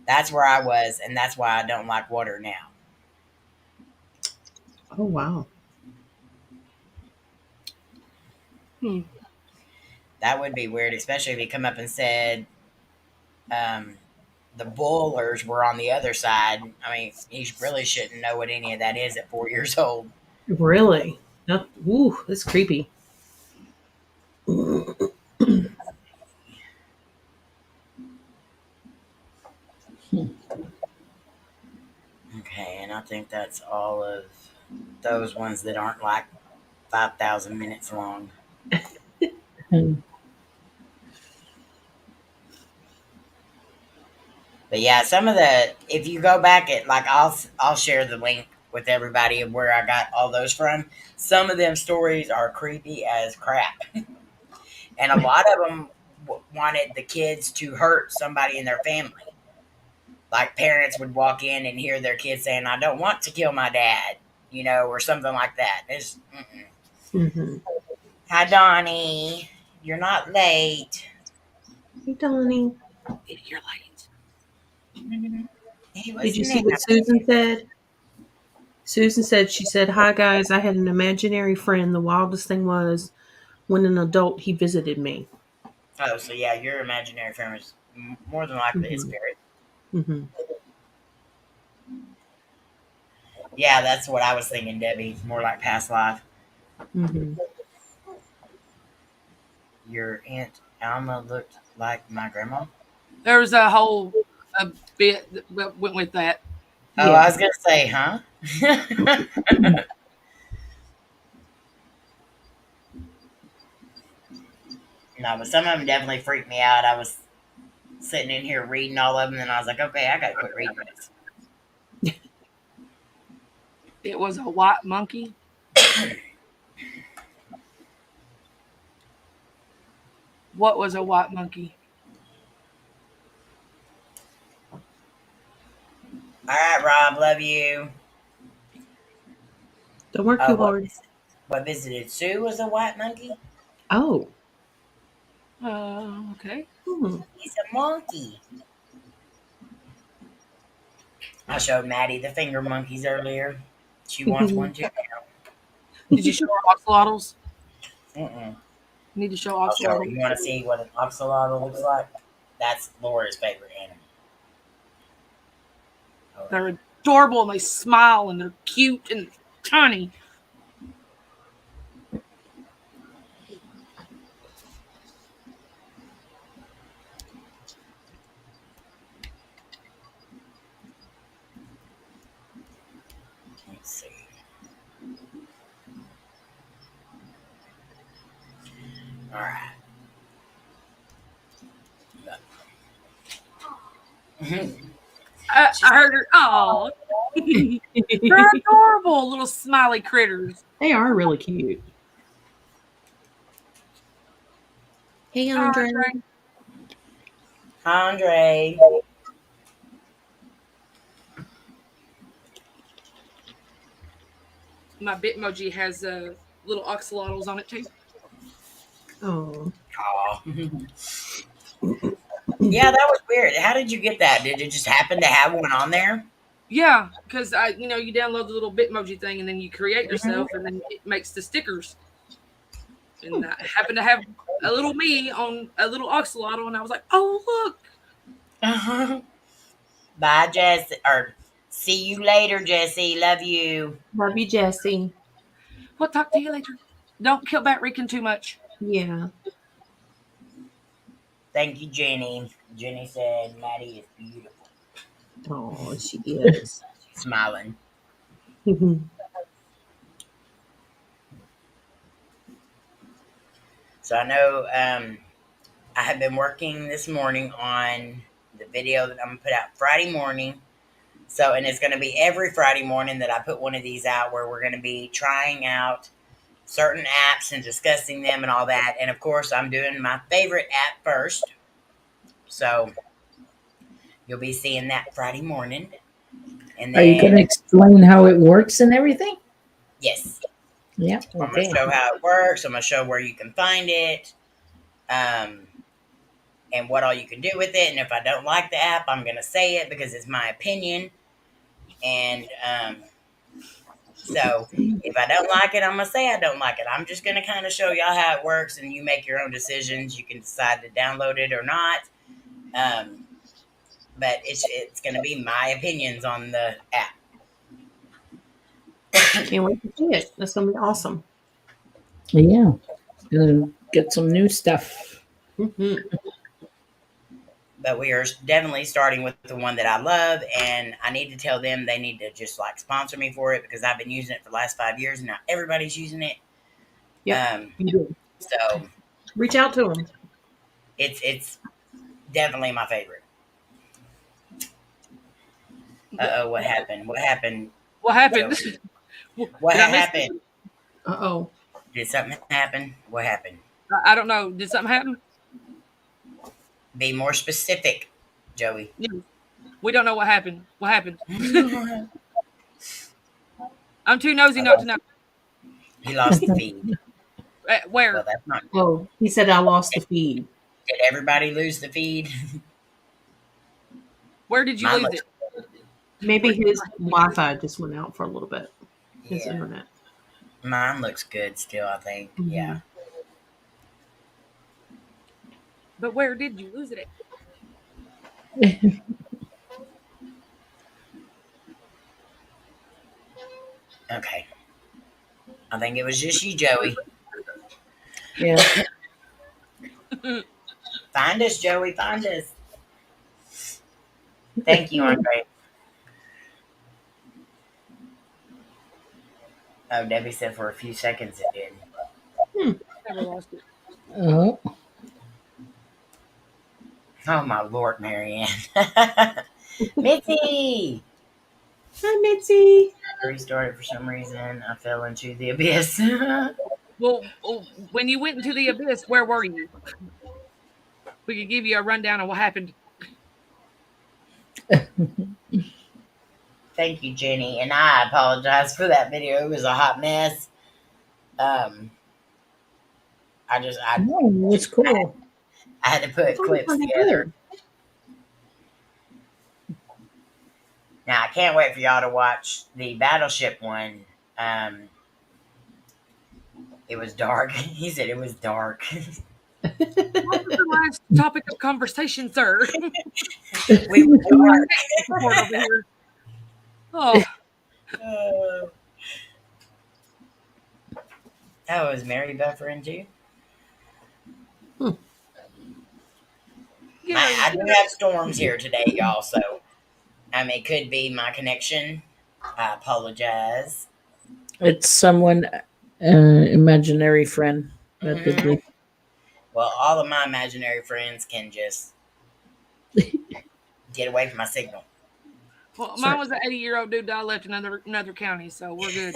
Speaker 1: That's where I was, and that's why I don't like water now.
Speaker 3: Oh wow.
Speaker 2: Hmm.
Speaker 1: That would be weird, especially if he come up and said, um, the boilers were on the other side. I mean, he really shouldn't know what any of that is at 4 years old.
Speaker 3: Really? That, ooh, that's creepy.
Speaker 1: Okay, and I think that's all of those ones that aren't like 5,000 minutes long.
Speaker 4: Hmm.
Speaker 1: But yeah, some of the if you go back at like I'll share the link with everybody of where I got all those from. Some of them stories are creepy as crap, and a lot of them wanted the kids to hurt somebody in their family. Like parents would walk in and hear their kids saying, "I don't want to kill my dad," or something like that. It's mm-mm.
Speaker 3: Mm-hmm.
Speaker 1: Hi, Donnie. You're not late.
Speaker 3: Hey, Donnie.
Speaker 2: You're late.
Speaker 1: He was
Speaker 3: Did you see
Speaker 1: napping.
Speaker 3: what Susan said? Susan said, she said, "Hi, guys. I had an imaginary friend. The wildest thing was when an adult, he visited me."
Speaker 1: Oh, so yeah, your imaginary friend was more than likely a
Speaker 3: Mm-hmm.
Speaker 1: spirit.
Speaker 3: Mm-hmm.
Speaker 1: Yeah, that's what I was thinking, Debbie. More like past life.
Speaker 3: Mm-hmm.
Speaker 1: Your Aunt Alma looked like my grandma.
Speaker 2: There was a bit that went with that.
Speaker 1: Oh,
Speaker 3: Yeah.
Speaker 1: I was gonna say, huh? No, but some of them definitely freaked me out. I was sitting in here reading all of them, and I was like, okay, I gotta quit reading this.
Speaker 2: It was a white monkey. What was a white monkey?
Speaker 1: All right, Rob, love you.
Speaker 3: Don't work
Speaker 1: Oh,
Speaker 3: too hard.
Speaker 1: what visited Sue was a white monkey?
Speaker 3: Oh.
Speaker 2: Okay.
Speaker 3: Hmm.
Speaker 1: He's a monkey. I showed Maddie the finger monkeys earlier. She wants one too.
Speaker 2: Did you show her oxalotls?
Speaker 1: Mm-mm.
Speaker 2: You need to show
Speaker 1: I'll show her.
Speaker 2: oxalotls.
Speaker 1: You want to see what an oxalotl looks like? That's Laura's favorite animal. Hold on.
Speaker 2: They're adorable and they smile and they're cute and tiny.
Speaker 1: Let's see. All right.
Speaker 2: I heard her. Oh, they're adorable little smiley critters.
Speaker 3: They are really cute. Hey, Andre.
Speaker 1: Andre.
Speaker 2: My Bitmoji has little oxalotls on it too.
Speaker 3: Oh.
Speaker 1: Aw. Yeah, that was weird. How did you get that? Did it just happen to have one on there?
Speaker 2: Yeah, because you download the little Bitmoji thing and then you create yourself and then it makes the stickers. And I happened to have a little me on a little oxalotl, and I was like, "Oh look!"
Speaker 1: Uh-huh. Bye, Jesse. Or see you later, Jesse. Love you.
Speaker 3: Love you, Jesse.
Speaker 2: We'll talk to you later. Don't kill Batrican too much.
Speaker 3: Yeah.
Speaker 1: Thank you, Jenny. Jenny said Maddie is beautiful.
Speaker 3: Oh, she is.
Speaker 1: Smiling. So I know I have been working this morning on the video that I'm going to put out Friday morning. So, and it's going to be every Friday morning that I put one of these out where we're going to be trying out certain apps and discussing them and all that. And of course, I'm doing my favorite app first. So you'll be seeing that Friday morning. And then,
Speaker 4: are you going to explain how it works and everything?
Speaker 1: Yes.
Speaker 4: Yeah.
Speaker 1: I'm going to show how it works. I'm going to show where you can find it. And what all you can do with it. And if I don't like the app, I'm going to say it because it's my opinion. And so if I don't like it, I'm going to say I don't like it. I'm just going to kind of show y'all how it works and you make your own decisions. You can decide to download it or not. But it's going to be my opinions on the app.
Speaker 3: Can't wait to see it. That's going to be awesome.
Speaker 4: Yeah. Gonna get some new stuff.
Speaker 3: Mm-hmm.
Speaker 1: But we are definitely starting with the one that I love, and I need to tell them they need to just like sponsor me for it because I've been using it for the last 5 years and now everybody's using it.
Speaker 3: Yeah.
Speaker 1: So
Speaker 3: reach out to them.
Speaker 1: It's definitely my favorite. Uh-oh, what happened? What happened?
Speaker 2: What happened?
Speaker 1: What
Speaker 2: Did I miss
Speaker 1: happened?
Speaker 3: Uh-oh.
Speaker 1: Did something happen? What happened?
Speaker 2: I don't know. Did something happen?
Speaker 1: Be more specific, Joey.
Speaker 2: Yeah. We don't know what happened. What happened? I'm too nosy not to know.
Speaker 1: He lost the feed.
Speaker 2: Where?
Speaker 1: Well, that's not.
Speaker 3: Oh, he said I lost the feed.
Speaker 1: Did everybody lose the feed?
Speaker 2: Where did you
Speaker 1: Mine
Speaker 2: lose
Speaker 1: looks-
Speaker 2: it?
Speaker 3: Maybe his Wi-Fi just went out for a little bit. His
Speaker 1: Yeah.
Speaker 3: internet.
Speaker 1: Mine looks good still, I think.
Speaker 3: Mhm.
Speaker 1: Yeah.
Speaker 2: But where did you lose it at?
Speaker 1: Okay. I think it was just you, Joey.
Speaker 4: Yeah.
Speaker 1: Find us, Joey. Find us. Thank you, Andre. Oh, Debbie said for a few seconds it did.
Speaker 2: Never lost it.
Speaker 4: Uh-huh.
Speaker 1: Oh, my Lord, Marianne. Mitzi!
Speaker 3: Hi, Mitzi.
Speaker 1: I restarted for some reason. I fell into the abyss.
Speaker 2: Well, when you went into the abyss, where were you? We could give you a rundown of what happened.
Speaker 1: Thank you, Jenny. And I apologize for that video. It was a hot mess. I
Speaker 4: No, it's cool.
Speaker 1: I had to put clips
Speaker 3: Kinda
Speaker 1: together.
Speaker 3: good.
Speaker 1: Now I can't wait for y'all to watch the battleship one. It was dark. He said it was dark.
Speaker 2: What was the last topic of conversation, sir?
Speaker 1: We were dark.
Speaker 2: Report over here. Oh,
Speaker 1: Oh, is Mary buffering too?
Speaker 2: yeah.
Speaker 1: I do have storms here today, y'all. So, it could be my connection. I apologize.
Speaker 4: It's someone, imaginary friend that did
Speaker 1: Mhm.
Speaker 4: it.
Speaker 1: Well, all of my imaginary friends can just get away from my signal.
Speaker 2: Well, mine was an 80-year-old dude that I left in another county, so we're good.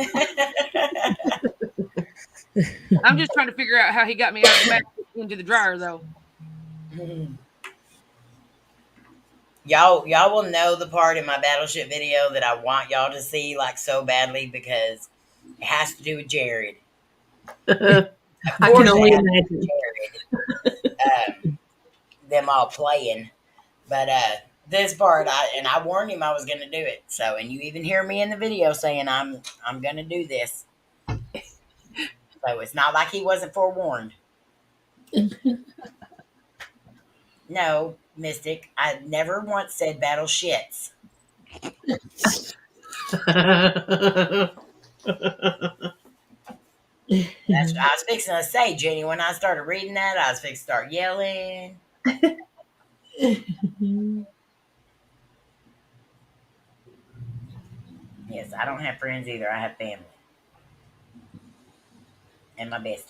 Speaker 2: I'm just trying to figure out how he got me out of the back into the dryer, though.
Speaker 1: Y'all will know the part in my battleship video that I want y'all to see like so badly because it has to do with Jared.
Speaker 3: I
Speaker 1: Of course
Speaker 3: can only
Speaker 1: it has to do
Speaker 3: imagine.
Speaker 1: with Jared. Them all playing, but this part I warned him I was going to do it. So, and you even hear me in the video saying I'm going to do this. So it's not like he wasn't forewarned. No, Mystic, I never once said battleships. That's what I was fixing to say, Jenny. When I started reading that, I was fixing to start yelling. Yes, I don't have friends either. I have family. And my besties.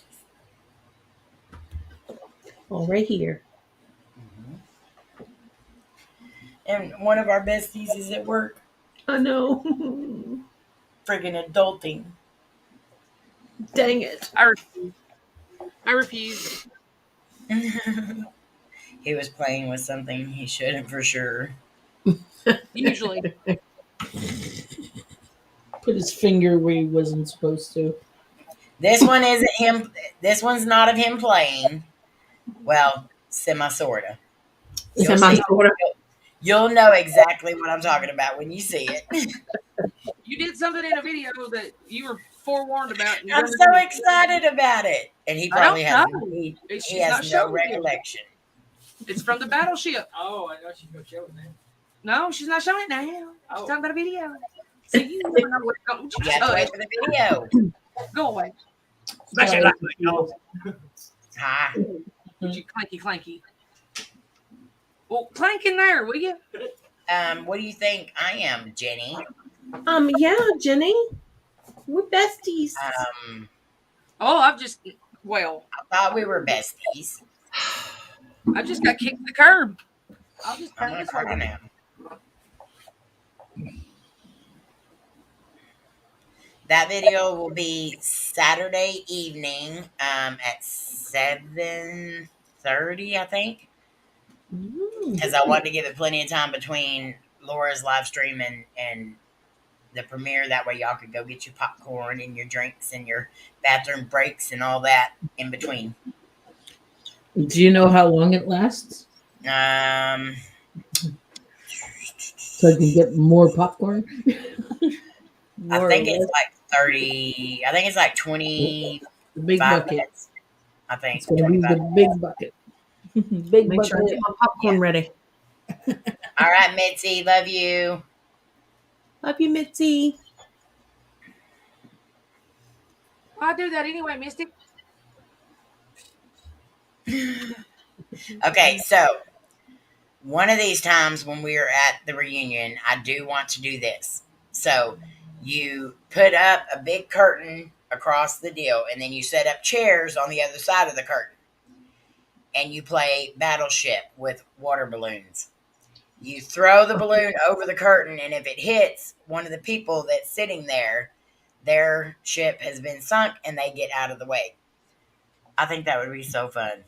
Speaker 3: Oh, right here.
Speaker 1: And one of our besties is at work.
Speaker 3: I know.
Speaker 1: Friggin' adulting.
Speaker 3: Dang it.
Speaker 2: I refuse.
Speaker 1: He was playing with something he shouldn't for sure.
Speaker 2: Usually.
Speaker 4: Put his finger where he wasn't supposed to.
Speaker 1: This one isn't him. This one's not of him playing. Well, semi-sorta. You'll know exactly what I'm talking about when you see it.
Speaker 2: You did something in a video that you were forewarned about.
Speaker 1: I'm so excited about it. And he probably has, he has no recollection.
Speaker 2: It's from the battleship.
Speaker 5: Oh, I know she's gonna show it now.
Speaker 2: No, she's not showing it now. She's
Speaker 5: Oh.
Speaker 2: talking about a video. So you never know what's going
Speaker 1: You have to wait for the video.
Speaker 2: Go away.
Speaker 5: Smash it like y'all.
Speaker 1: Hi.
Speaker 2: Would you clanky? Well, clank in there, will you?
Speaker 1: What do you think I am, Jenny?
Speaker 3: Yeah, Jenny. We're besties.
Speaker 2: Oh, I
Speaker 1: Thought we were besties.
Speaker 2: just got kicked to the curb. I'll just
Speaker 1: I'm
Speaker 2: turn
Speaker 1: gonna
Speaker 2: this
Speaker 1: call
Speaker 2: over.
Speaker 1: now. That video will be Saturday evening at 7:30, I think. Because I wanted to give it plenty of time between Laura's live stream and the premiere. That way y'all could go get your popcorn and your drinks and your bathroom breaks and all that in between.
Speaker 4: Do you know how long it lasts? So I can get more popcorn?
Speaker 1: I think it's like 30. I think it's like 25
Speaker 4: The big bucket.
Speaker 1: minutes. I think
Speaker 4: It's going to be
Speaker 1: 25.
Speaker 4: the big bucket. Big
Speaker 3: Make sure I
Speaker 4: bucket.
Speaker 3: get my popcorn ready.
Speaker 1: All right, Mitzi, love you.
Speaker 3: Love you, Mitzi.
Speaker 2: I do that anyway, Misty.
Speaker 1: Okay, so one of these times when we are at the reunion, I do want to do this. So you put up a big curtain across the deal, and then you set up chairs on the other side of the curtain. And you play Battleship with water balloons. You throw the balloon over the curtain, and if it hits one of the people that's sitting there, their ship has been sunk and they get out of the way. I think that would be so fun.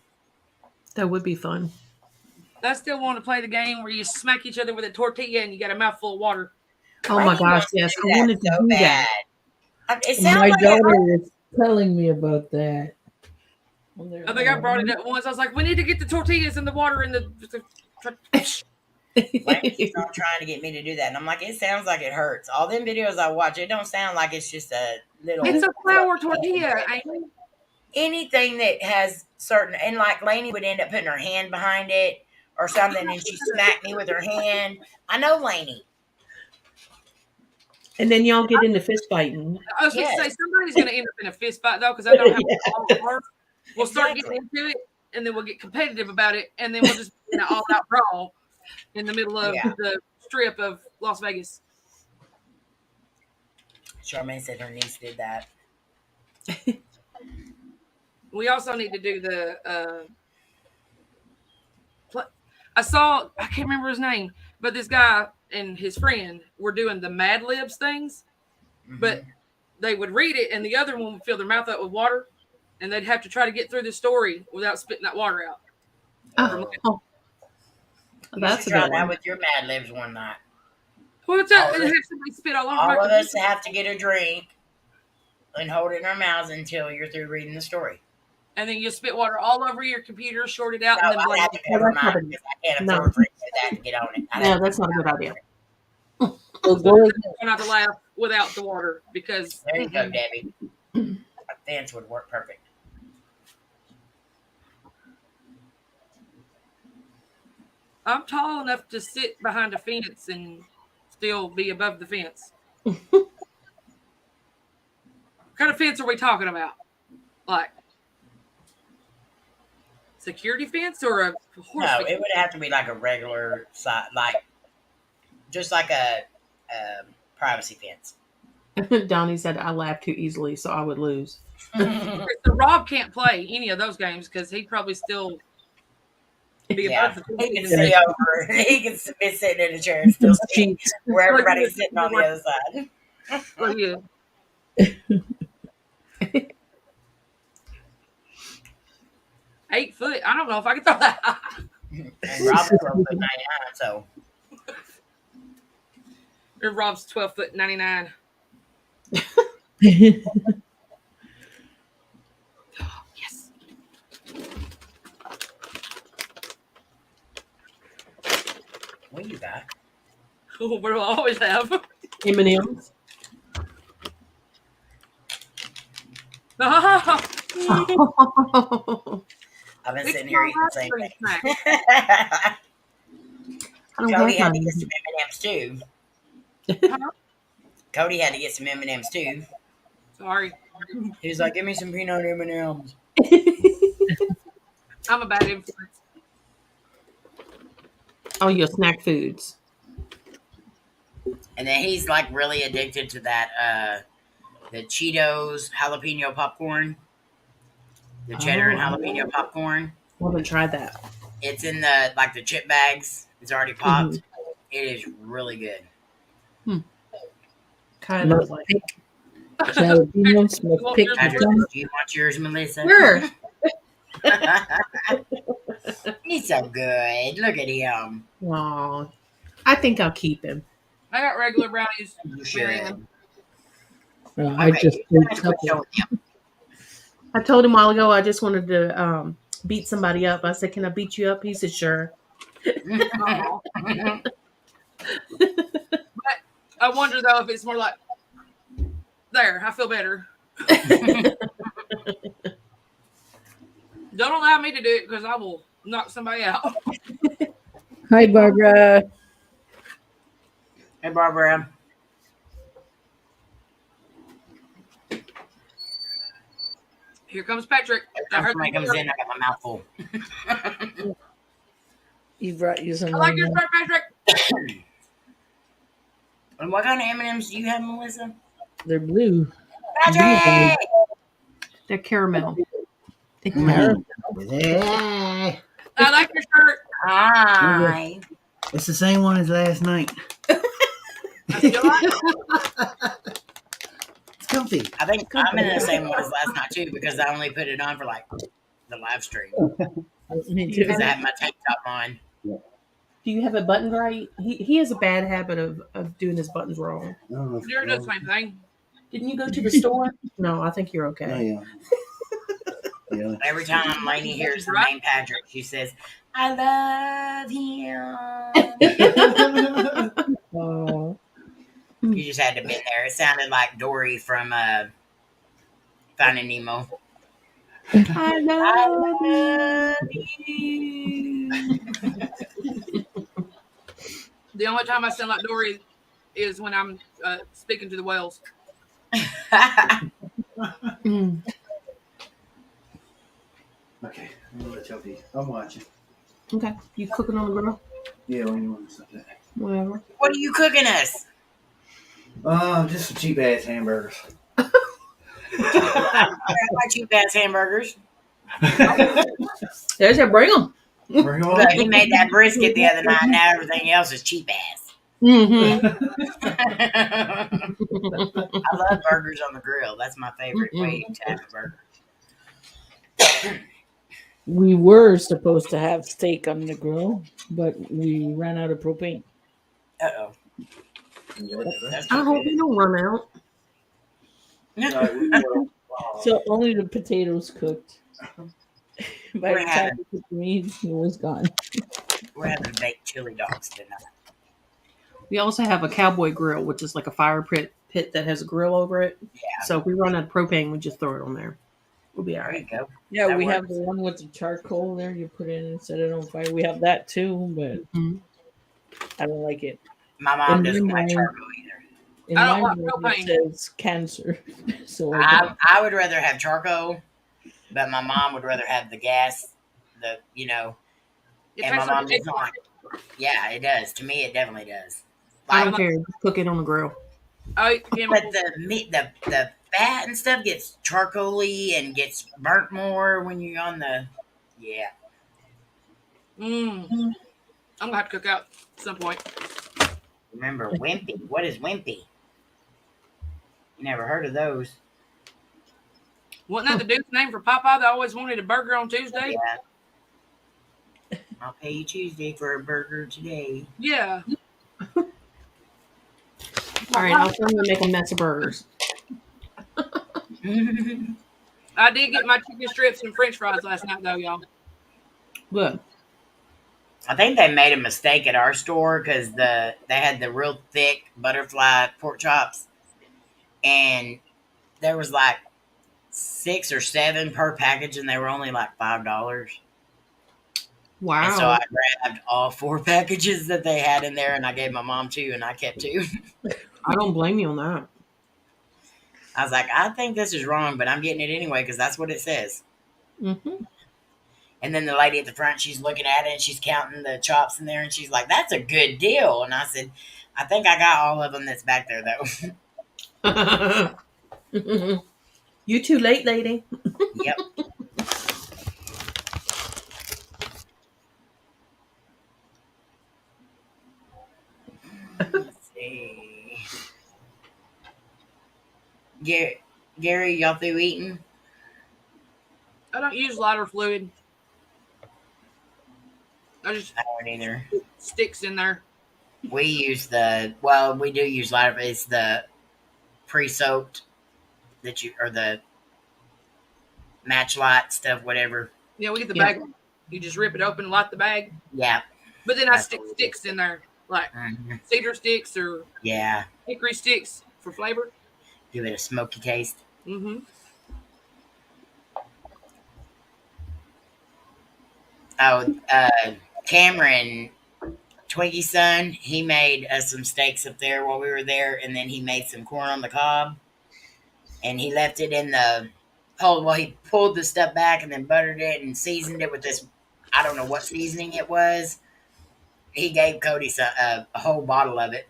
Speaker 3: That would be fun.
Speaker 2: I still want to play the game where you smack each other with a tortilla and you got a mouthful of water.
Speaker 3: Oh my gosh, yes. I wanted to do that.
Speaker 1: It sounds
Speaker 4: My
Speaker 1: like
Speaker 4: daughter is telling me about that.
Speaker 2: I think I brought it up once. I was like, we need to get the tortillas and the water in the
Speaker 1: Lanky's not trying to get me to do that. And I'm like, it sounds like it hurts. All them videos I watch, it don't sound like it's just a little.
Speaker 2: It's a flour tortilla.
Speaker 1: Anything that has certain, and like Layne would end up putting her hand behind it or something, and she smacked me with her hand. I know Layne.
Speaker 3: And then y'all get into fist fighting.
Speaker 2: I was going to say, somebody's going to end up in a fist fight, though, because I don't have all the work. We'll start getting into it, and then we'll get competitive about it, and then we'll just be in an all-out brawl in the middle of the strip of Las Vegas.
Speaker 1: Charmaine said her niece did that.
Speaker 2: We also need to do the. I can't remember his name, but this guy and his friend were doing the Mad Libs things, but they would read it, and the other one would fill their mouth up with water, and they'd have to try to get through the story without spitting that water out.
Speaker 1: That's a good one. That with your Mad Libs one night.
Speaker 2: Well, it's have somebody spit all over.
Speaker 1: All of us have to get a drink and hold it in our mouths until you're through reading the story.
Speaker 2: And then you spit water all over your computer, short it out,
Speaker 1: No,
Speaker 2: and then
Speaker 1: I have to cover mine because I can't afford for that to get on it.
Speaker 3: No, that's not a good idea.
Speaker 2: Try not to laugh without the water because.
Speaker 1: There you go, Debbie. A fence would work perfect.
Speaker 2: I'm tall enough to sit behind a fence and still be above the fence. What kind of fence are we talking about? Like security fence or a horse fence?
Speaker 1: It would have to be like a regular size, just like a privacy fence.
Speaker 3: Donnie said I laugh too easily, so I would lose.
Speaker 2: So Rob can't play any of those games because he'd probably still be above the fence.
Speaker 1: He can see over. He can be sitting in a chair and still see where everybody's sitting on the other side.
Speaker 2: Oh, yeah. 8 foot. I don't know if I can throw that high.
Speaker 1: And Rob's 12'99", so.
Speaker 2: Or Rob's 12'99". Yes.
Speaker 1: What you got?
Speaker 2: Oh, what do I always have?
Speaker 3: M&M's.
Speaker 1: I've been sitting here eating the same thing. Coty had to get some M&M's too. Coty had to get some M&M's too.
Speaker 2: Sorry.
Speaker 1: He was like, "Give me some peanut M&M's."
Speaker 2: I'm a bad influence.
Speaker 3: Oh, your snack foods.
Speaker 1: And then he's like really addicted to that the Cheetos jalapeno popcorn. The cheddar and jalapeno popcorn.
Speaker 3: I haven't tried that.
Speaker 1: It's in the chip bags. It's already popped. It is really good.
Speaker 3: Kind of
Speaker 4: Smoke
Speaker 3: like.
Speaker 4: pink. Jalapeno, smoke
Speaker 2: Well,
Speaker 4: pink.
Speaker 2: yours
Speaker 1: Patrick,
Speaker 2: was-
Speaker 1: do you want yours, Melissa?
Speaker 3: Sure.
Speaker 1: He's so good. Look at him.
Speaker 3: Aw. I think I'll keep him.
Speaker 2: I got regular brownies.
Speaker 1: You
Speaker 2: Marianne.
Speaker 1: should.
Speaker 4: I
Speaker 1: Okay,
Speaker 4: just
Speaker 1: you're
Speaker 4: ate
Speaker 1: gonna quit
Speaker 4: supper.
Speaker 1: showing him.
Speaker 3: I told him a while ago I just wanted to beat somebody up. I said, "Can I beat you up?" He said, "Sure."
Speaker 2: Aw. I wonder though if it's more like there. I feel better. Don't allow me to do it because I will knock somebody out.
Speaker 4: Hi, Barbara.
Speaker 1: Hey, Barbara.
Speaker 2: Here comes Patrick. I heard
Speaker 1: Somebody comes in, I got my mouth full.
Speaker 4: You brought you some.
Speaker 2: I like your shirt, Patrick.
Speaker 1: And what kind of M&Ms do you have, Melissa?
Speaker 4: They're blue.
Speaker 1: Patrick!
Speaker 3: They're caramel. Think
Speaker 4: Caramel.
Speaker 6: Hey,
Speaker 2: I like your shirt.
Speaker 1: Hi.
Speaker 6: it's the same one as last night.
Speaker 2: I feel like
Speaker 6: It's comfy.
Speaker 1: I think I'm in the same one as last night, too, because I only put it on for, like, the live stream.
Speaker 4: Me too.
Speaker 1: Because I have my tank top on.
Speaker 3: Do you have it buttoned right? He has a bad habit of doing his buttons wrong.
Speaker 6: I don't know if
Speaker 2: you're doing the same thing.
Speaker 3: Didn't you go to the store? No, I think you're
Speaker 6: Oh,
Speaker 3: okay.
Speaker 6: yeah. Yeah.
Speaker 1: Every time Layne hears the name Patrick, she says, I love him.
Speaker 4: Oh,
Speaker 1: You just had to be there. It sounded like Dory from Finding Nemo.
Speaker 3: I love
Speaker 1: you.
Speaker 2: The only time I sound like Dory is when I'm speaking to the whales.
Speaker 3: Mm.
Speaker 6: Okay, I'm gonna let y'all be. I'm watching.
Speaker 3: Okay. You cooking on the grill?
Speaker 6: Yeah, when you want to stop that.
Speaker 3: Whatever.
Speaker 1: What are you cooking us?
Speaker 6: Just some cheap ass hamburgers.
Speaker 1: I like cheap ass hamburgers.
Speaker 3: There's your bring them.
Speaker 6: Bring 'em on.
Speaker 1: Look, he made that brisket the other night. Now everything else is cheap ass.
Speaker 3: Mm-hmm.
Speaker 1: I love burgers on the grill. That's my favorite way to have a burger.
Speaker 4: we were supposed to have steak on the grill, but we ran out of propane.
Speaker 1: Uh-oh. That's
Speaker 3: I hope you don't run out.
Speaker 4: So only the potatoes cooked. By
Speaker 1: We're
Speaker 4: the time
Speaker 1: having-
Speaker 4: we cooked the meat, it was gone.
Speaker 1: We're having baked chili dogs tonight.
Speaker 3: We also have a cowboy grill, which is like a fire pit that has a grill over it.
Speaker 1: Yeah.
Speaker 3: So if we run out of propane, we just throw it on there. We'll be all
Speaker 1: There you
Speaker 3: right.
Speaker 1: go.
Speaker 4: Yeah,
Speaker 1: That
Speaker 4: we have
Speaker 1: works.
Speaker 4: the one with the charcoal there. You put in and set it on fire. We have that too, but
Speaker 3: Mhm.
Speaker 4: I don't like it.
Speaker 1: My mom
Speaker 4: In
Speaker 1: doesn't
Speaker 4: my
Speaker 1: like
Speaker 4: mind-
Speaker 1: charcoal either.
Speaker 4: In
Speaker 2: I don't
Speaker 4: my
Speaker 2: like
Speaker 4: mind,
Speaker 2: propane.
Speaker 4: it says cancer. So I don't.
Speaker 1: I would rather have charcoal, but my mom would rather have the gas.
Speaker 2: It
Speaker 1: And
Speaker 2: tastes
Speaker 1: my
Speaker 2: like
Speaker 1: mom
Speaker 2: a
Speaker 1: doesn't like. Yeah, it does. To me, it definitely does.
Speaker 3: I
Speaker 1: Like,
Speaker 3: don't care. Just cook it on the grill.
Speaker 2: Oh,
Speaker 1: but
Speaker 2: chemicals.
Speaker 1: the meat, the fat and stuff gets charcoaly and gets burnt more when you're on the. Yeah.
Speaker 2: I'm gonna have to cook out at some point.
Speaker 1: Remember Wimpy? What is Wimpy? You never heard of those?
Speaker 2: Wasn't that the dude's name for Popeye that always wanted a burger on Tuesday?
Speaker 1: Yeah. I'll pay you Tuesday for a burger today.
Speaker 2: Yeah.
Speaker 3: All right, I'll tell you to make a mess of burgers.
Speaker 2: I did get my chicken strips and French fries last night, though, y'all.
Speaker 3: Good.
Speaker 1: I think they made a mistake at our store because they had the real thick butterfly pork chops, and there was like 6 or 7 per package, and they were only like $5.
Speaker 3: Wow.
Speaker 1: And so I grabbed all 4 packages that they had in there, and I gave my mom 2, and I kept 2.
Speaker 3: I don't blame you on that.
Speaker 1: I was like, I think this is wrong, but I'm getting it anyway because that's what it says.
Speaker 3: Mm-hmm.
Speaker 1: And then the lady at the front, she's looking at it and she's counting the chops in there, and she's like, "That's a good deal." And I said, "I think I got all of them that's back there, though."
Speaker 3: You too late, lady.
Speaker 1: Yep. Let's see. Gary, y'all through eating?
Speaker 2: I don't use lighter fluid. I just
Speaker 1: I don't either.
Speaker 2: sticks in there.
Speaker 1: We use we do use lighter. It's the pre-soaked or the match light stuff, whatever.
Speaker 2: Yeah, we get the
Speaker 3: Yeah.
Speaker 2: bag. You just rip it open and light the bag.
Speaker 1: Yeah.
Speaker 2: But then I
Speaker 1: That's
Speaker 2: stick
Speaker 1: what we do.
Speaker 2: sticks in there, like
Speaker 1: Mhm.
Speaker 2: cedar sticks or
Speaker 1: Yeah.
Speaker 2: hickory sticks for flavor.
Speaker 1: Give it a smoky taste.
Speaker 2: Mm-hmm.
Speaker 1: Oh, Cameron, Twinkie's son, he made us some steaks up there while we were there, and then he made some corn on the cob, and he left it in the whole. Well, he pulled the stuff back and then buttered it and seasoned it with this. I don't know what seasoning it was. He gave Cody a whole bottle of it,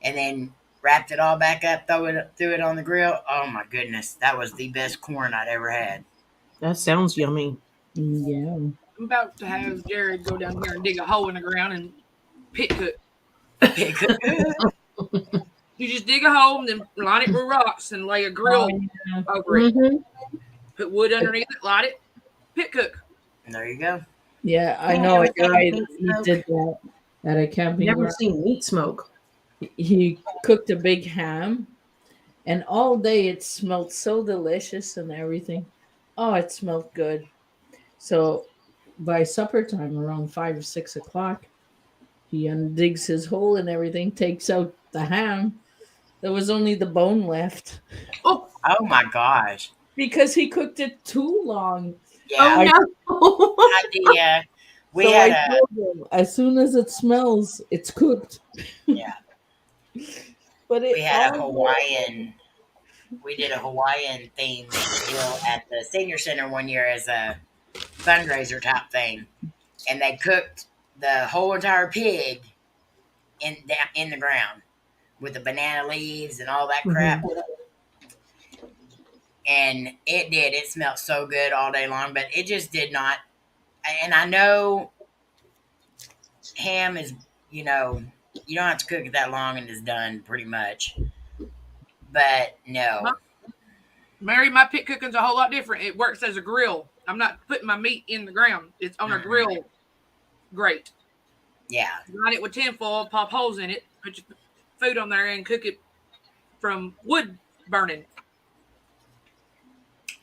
Speaker 1: and then wrapped it all back up, threw it on the grill. Oh my goodness, that was the best corn I'd ever had.
Speaker 3: That sounds yummy.
Speaker 4: Yeah.
Speaker 2: I'm about to have Jared go down here and dig a hole in the ground and pit cook. You just dig a hole and then line it with rocks and lay a grill over it.
Speaker 3: Mm-hmm.
Speaker 2: Put wood underneath it, light it, pit cook.
Speaker 1: There you go.
Speaker 4: Yeah, I know a guy that he did that at a camping
Speaker 3: Never
Speaker 4: ground.
Speaker 3: seen meat smoke.
Speaker 4: He cooked a big ham, and all day it smelled so delicious and everything. Oh, it smelled good. So by supper time, around 5 or 6 o'clock, he undigs his hole and everything, takes out the ham. There was only the bone left
Speaker 1: Oh my gosh.
Speaker 4: because he cooked it too long.
Speaker 1: Yeah.
Speaker 3: Oh no!
Speaker 1: We
Speaker 4: So
Speaker 1: had
Speaker 4: I told him, as soon as it smells, it's cooked.
Speaker 1: Yeah.
Speaker 4: But
Speaker 1: We had a
Speaker 4: all
Speaker 1: Hawaiian. We did a Hawaiian themed deal at the senior center one year as a fundraiser type thing, and they cooked the whole entire pig in the ground with the banana leaves and all that crap. And it smelled so good all day long, but it just did not. And I know ham is, you don't have to cook it that long and it's done pretty much. But no.
Speaker 2: Mary, my pit cooking's a whole lot different. It works as a grill. I'm not putting my meat in the ground. It's on a grill grate.
Speaker 1: Yeah.
Speaker 2: Line it with tinfoil, pop holes in it, put your food on there, and cook it from wood burning.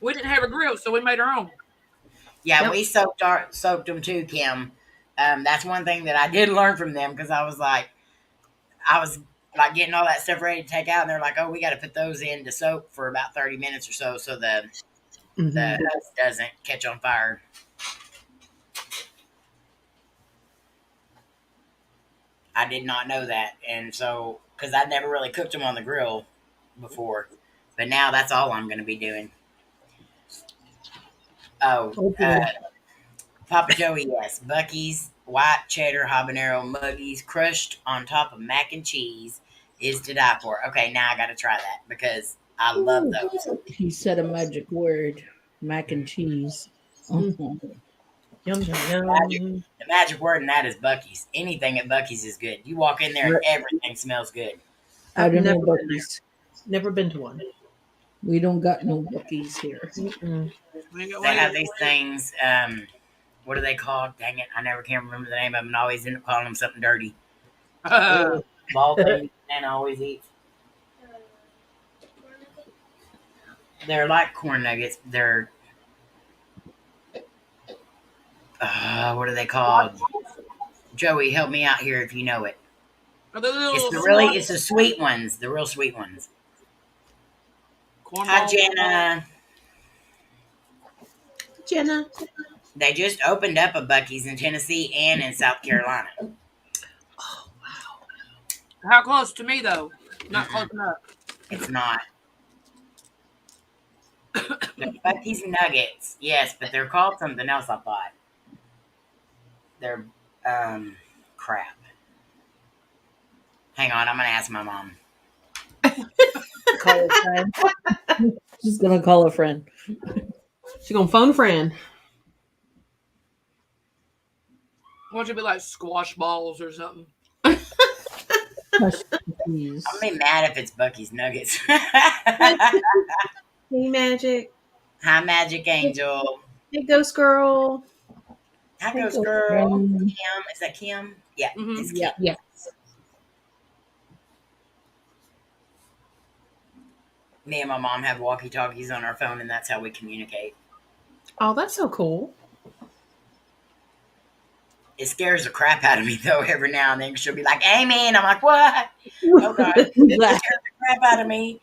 Speaker 2: We didn't have a grill, so we made our own.
Speaker 1: Yeah, we soaked them too, Kim. That's one thing that I did learn from them, because I was like getting all that stuff ready to take out, and they're like, "Oh, we got to put those in to soak for about 30 minutes or so the husk doesn't catch on fire." I did not know that, and so because I'd never really cooked them on the grill before, but now that's all I'm going to be doing. Oh, Papa Joey, yes. Buc-ee's white cheddar habanero muggies crushed on top of mac and cheese is to die for. Okay, now I got to try that because I love those.
Speaker 4: he said a magic word, mac and cheese.
Speaker 3: Yum, yum, yum.
Speaker 1: The magic word in that is Buc-ee's. Anything at Buc-ee's is good. You walk in there and everything smells good.
Speaker 4: I don't know
Speaker 3: never been
Speaker 4: Buc-ee's.
Speaker 3: Never been to one.
Speaker 4: We don't got no Buc-ee's here.
Speaker 3: Mm-mm.
Speaker 1: They have these things. What are they called? Dang it, I never can remember the name of them. And I always end up calling them something dirty. Ball thing Nana always eats. They're like corn nuggets. They're what are they called? Joey, help me out here if you know it. It's the sweet ones, the real sweet ones. Hi, Jenna.
Speaker 3: Jenna.
Speaker 1: They just opened up a Buc-ee's in Tennessee and in South Carolina.
Speaker 3: Oh wow!
Speaker 2: How close to me though? Not close enough.
Speaker 1: It's not. The Buc-ee's nuggets, yes, but they're called something else. I thought they're crap. Hang on, I'm gonna ask my mom.
Speaker 4: Call a friend. She's gonna call a friend.
Speaker 3: She's gonna phone a friend.
Speaker 2: Why don't you be like squash balls or something?
Speaker 4: Hush, please.
Speaker 1: I'm gonna be mad if it's Buc-ee's nuggets.
Speaker 3: Hey, Magic.
Speaker 1: Hi, Magic Angel.
Speaker 3: Hey, Ghost Girl.
Speaker 1: Hi,
Speaker 4: Hey,
Speaker 1: Ghost
Speaker 4: Ghost
Speaker 1: Girl.
Speaker 4: Girl.
Speaker 1: Kim. Is that Kim? Yeah,
Speaker 2: Mhm.
Speaker 1: it's Kim.
Speaker 4: Yeah.
Speaker 3: Yeah.
Speaker 1: Me and my mom have walkie-talkies on our phone, and that's how we communicate.
Speaker 3: Oh, that's so cool.
Speaker 1: It scares the crap out of me, though, every now and then. She'll be like, Amy, and I'm like, what? Oh, God. It scares the crap out of me.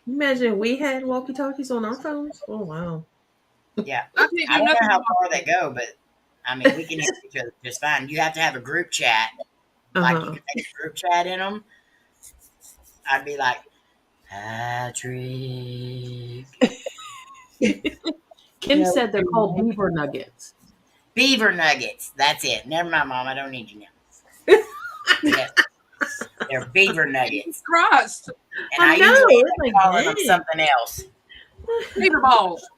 Speaker 3: Imagine we had walkie-talkies on our phones. Oh, wow.
Speaker 1: Yeah.
Speaker 2: I can't do
Speaker 1: I don't know
Speaker 2: nothing.
Speaker 1: how far they go, but, I mean, we can hear each other just fine. You have to have a group chat. Like, you
Speaker 3: Uh-huh.
Speaker 1: can make a group chat in them. I'd be like, Patrick.
Speaker 3: Kim
Speaker 4: Yeah,
Speaker 3: said they're
Speaker 4: we-
Speaker 3: called beaver nuggets.
Speaker 1: Beaver nuggets. That's it. Never mind, Mom. I don't need you now. Yes. They're beaver nuggets.
Speaker 2: Christ.
Speaker 1: And
Speaker 3: I
Speaker 1: I
Speaker 3: know,
Speaker 1: usually
Speaker 3: it's
Speaker 1: end up
Speaker 3: like,
Speaker 1: calling them
Speaker 3: dang.
Speaker 1: something else.
Speaker 2: Beaver balls.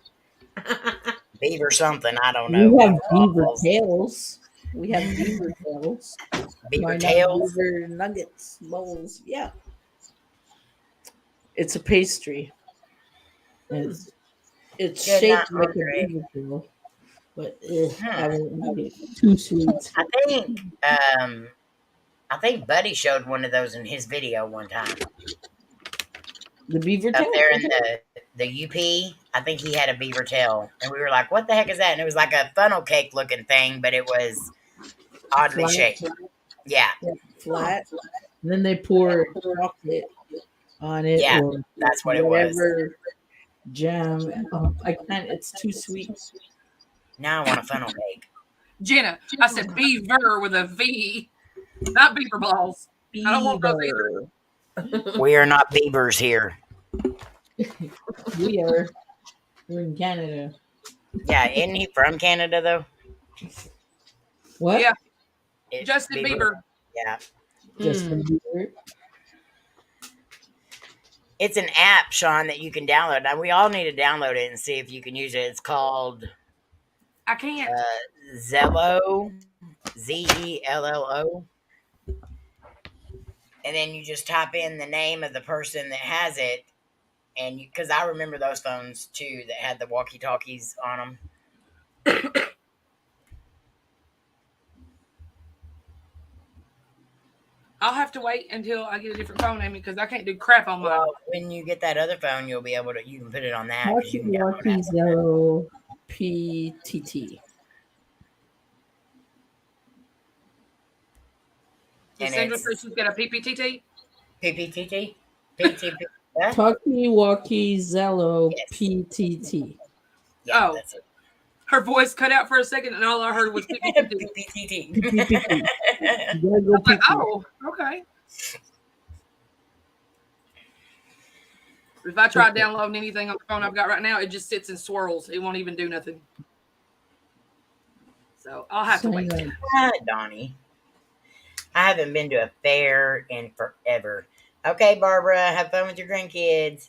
Speaker 1: Beaver something. I don't know.
Speaker 4: We have beaver
Speaker 1: Balls.
Speaker 4: tails. We have beaver tails.
Speaker 1: Beaver
Speaker 4: Why not
Speaker 1: tails.
Speaker 4: beaver nuggets, bowls. Yeah. It's a pastry. It's
Speaker 1: Good
Speaker 4: shaped
Speaker 1: night,
Speaker 4: like a
Speaker 1: Andre.
Speaker 4: beaver tail, but I
Speaker 1: Hmm.
Speaker 4: won't eat it. Too sweet.
Speaker 1: I think Buddy showed one of those in his video one time.
Speaker 4: The beaver
Speaker 1: Up
Speaker 4: tail.
Speaker 1: there in the UP, I think he had a beaver tail. And we were like, what the heck is that? And it was like a funnel cake looking thing, but it was oddly
Speaker 4: Flat.
Speaker 1: shaped. Yeah,
Speaker 4: Flat. And then they pour chocolate on it
Speaker 1: Yeah,
Speaker 4: or
Speaker 1: that's what it was.
Speaker 4: whatever jam. Oh, I can't. It's too sweet.
Speaker 1: Now I want a funnel cake.
Speaker 2: Jenna, I said beaver with a V, not beaver balls. I don't want those either.
Speaker 1: We are not beavers here.
Speaker 4: We are. We're in Canada.
Speaker 1: Yeah, isn't he from Canada, though?
Speaker 4: What?
Speaker 2: Yeah,
Speaker 1: It's
Speaker 2: Justin Bieber.
Speaker 1: Yeah.
Speaker 4: Justin Bieber.
Speaker 1: It's an app, Shawn, that you can download. Now, we all need to download it and see if you can use it. It's called
Speaker 2: I can't.
Speaker 1: Zello, Zello. And then you just type in the name of the person that has it. And because I remember those phones, too, that had the walkie-talkies on them.
Speaker 2: I'll have to wait until I get a different phone, Amy, because I can't do crap on mine.
Speaker 1: Well, when you get that other phone, you'll be able to, you can put it on that. 'Cause you can download
Speaker 4: Walkie
Speaker 1: that.
Speaker 4: Zero PTT.
Speaker 1: And
Speaker 2: Sandra
Speaker 1: it's
Speaker 2: says she's got a PPTT.
Speaker 1: PPTT? PTT? What?
Speaker 4: Talkie Walkie Zello
Speaker 1: Yes.
Speaker 4: PTT.
Speaker 1: Yeah,
Speaker 2: Oh.
Speaker 1: that's it.
Speaker 2: Her voice cut out for a second, and all I heard was PPTT.
Speaker 1: PPTT.
Speaker 4: You gotta go
Speaker 2: Like,
Speaker 4: pick it.
Speaker 2: oh, okay. If I try downloading anything on the phone I've got right now, it just sits and swirls. It won't even do nothing. So I'll have to wait.
Speaker 1: Donnie. I haven't been to a fair in forever. Okay, Barbara, have fun with your grandkids.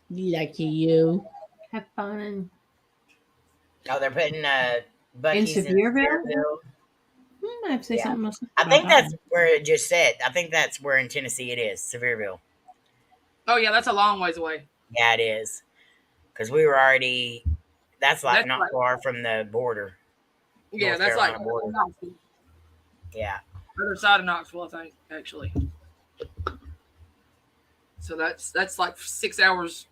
Speaker 4: Lucky you.
Speaker 3: Have fun.
Speaker 1: Oh, they're putting Buc-ee's in
Speaker 3: Sevierville?
Speaker 1: Sevierville.
Speaker 3: I have to say
Speaker 1: Yeah.
Speaker 3: something else.
Speaker 1: I think that's where it just said. I think that's where in Tennessee it is, Sevierville.
Speaker 2: Oh yeah, that's a long ways away.
Speaker 1: Yeah, it is. Because we were already, that's like
Speaker 2: That's
Speaker 1: not
Speaker 2: like-
Speaker 1: far from the border.
Speaker 2: Yeah,
Speaker 1: North
Speaker 2: that's like
Speaker 1: Carolina border.
Speaker 2: Knoxville.
Speaker 1: Yeah.
Speaker 2: Other side of Knoxville, I think, actually. So that's like 6 hours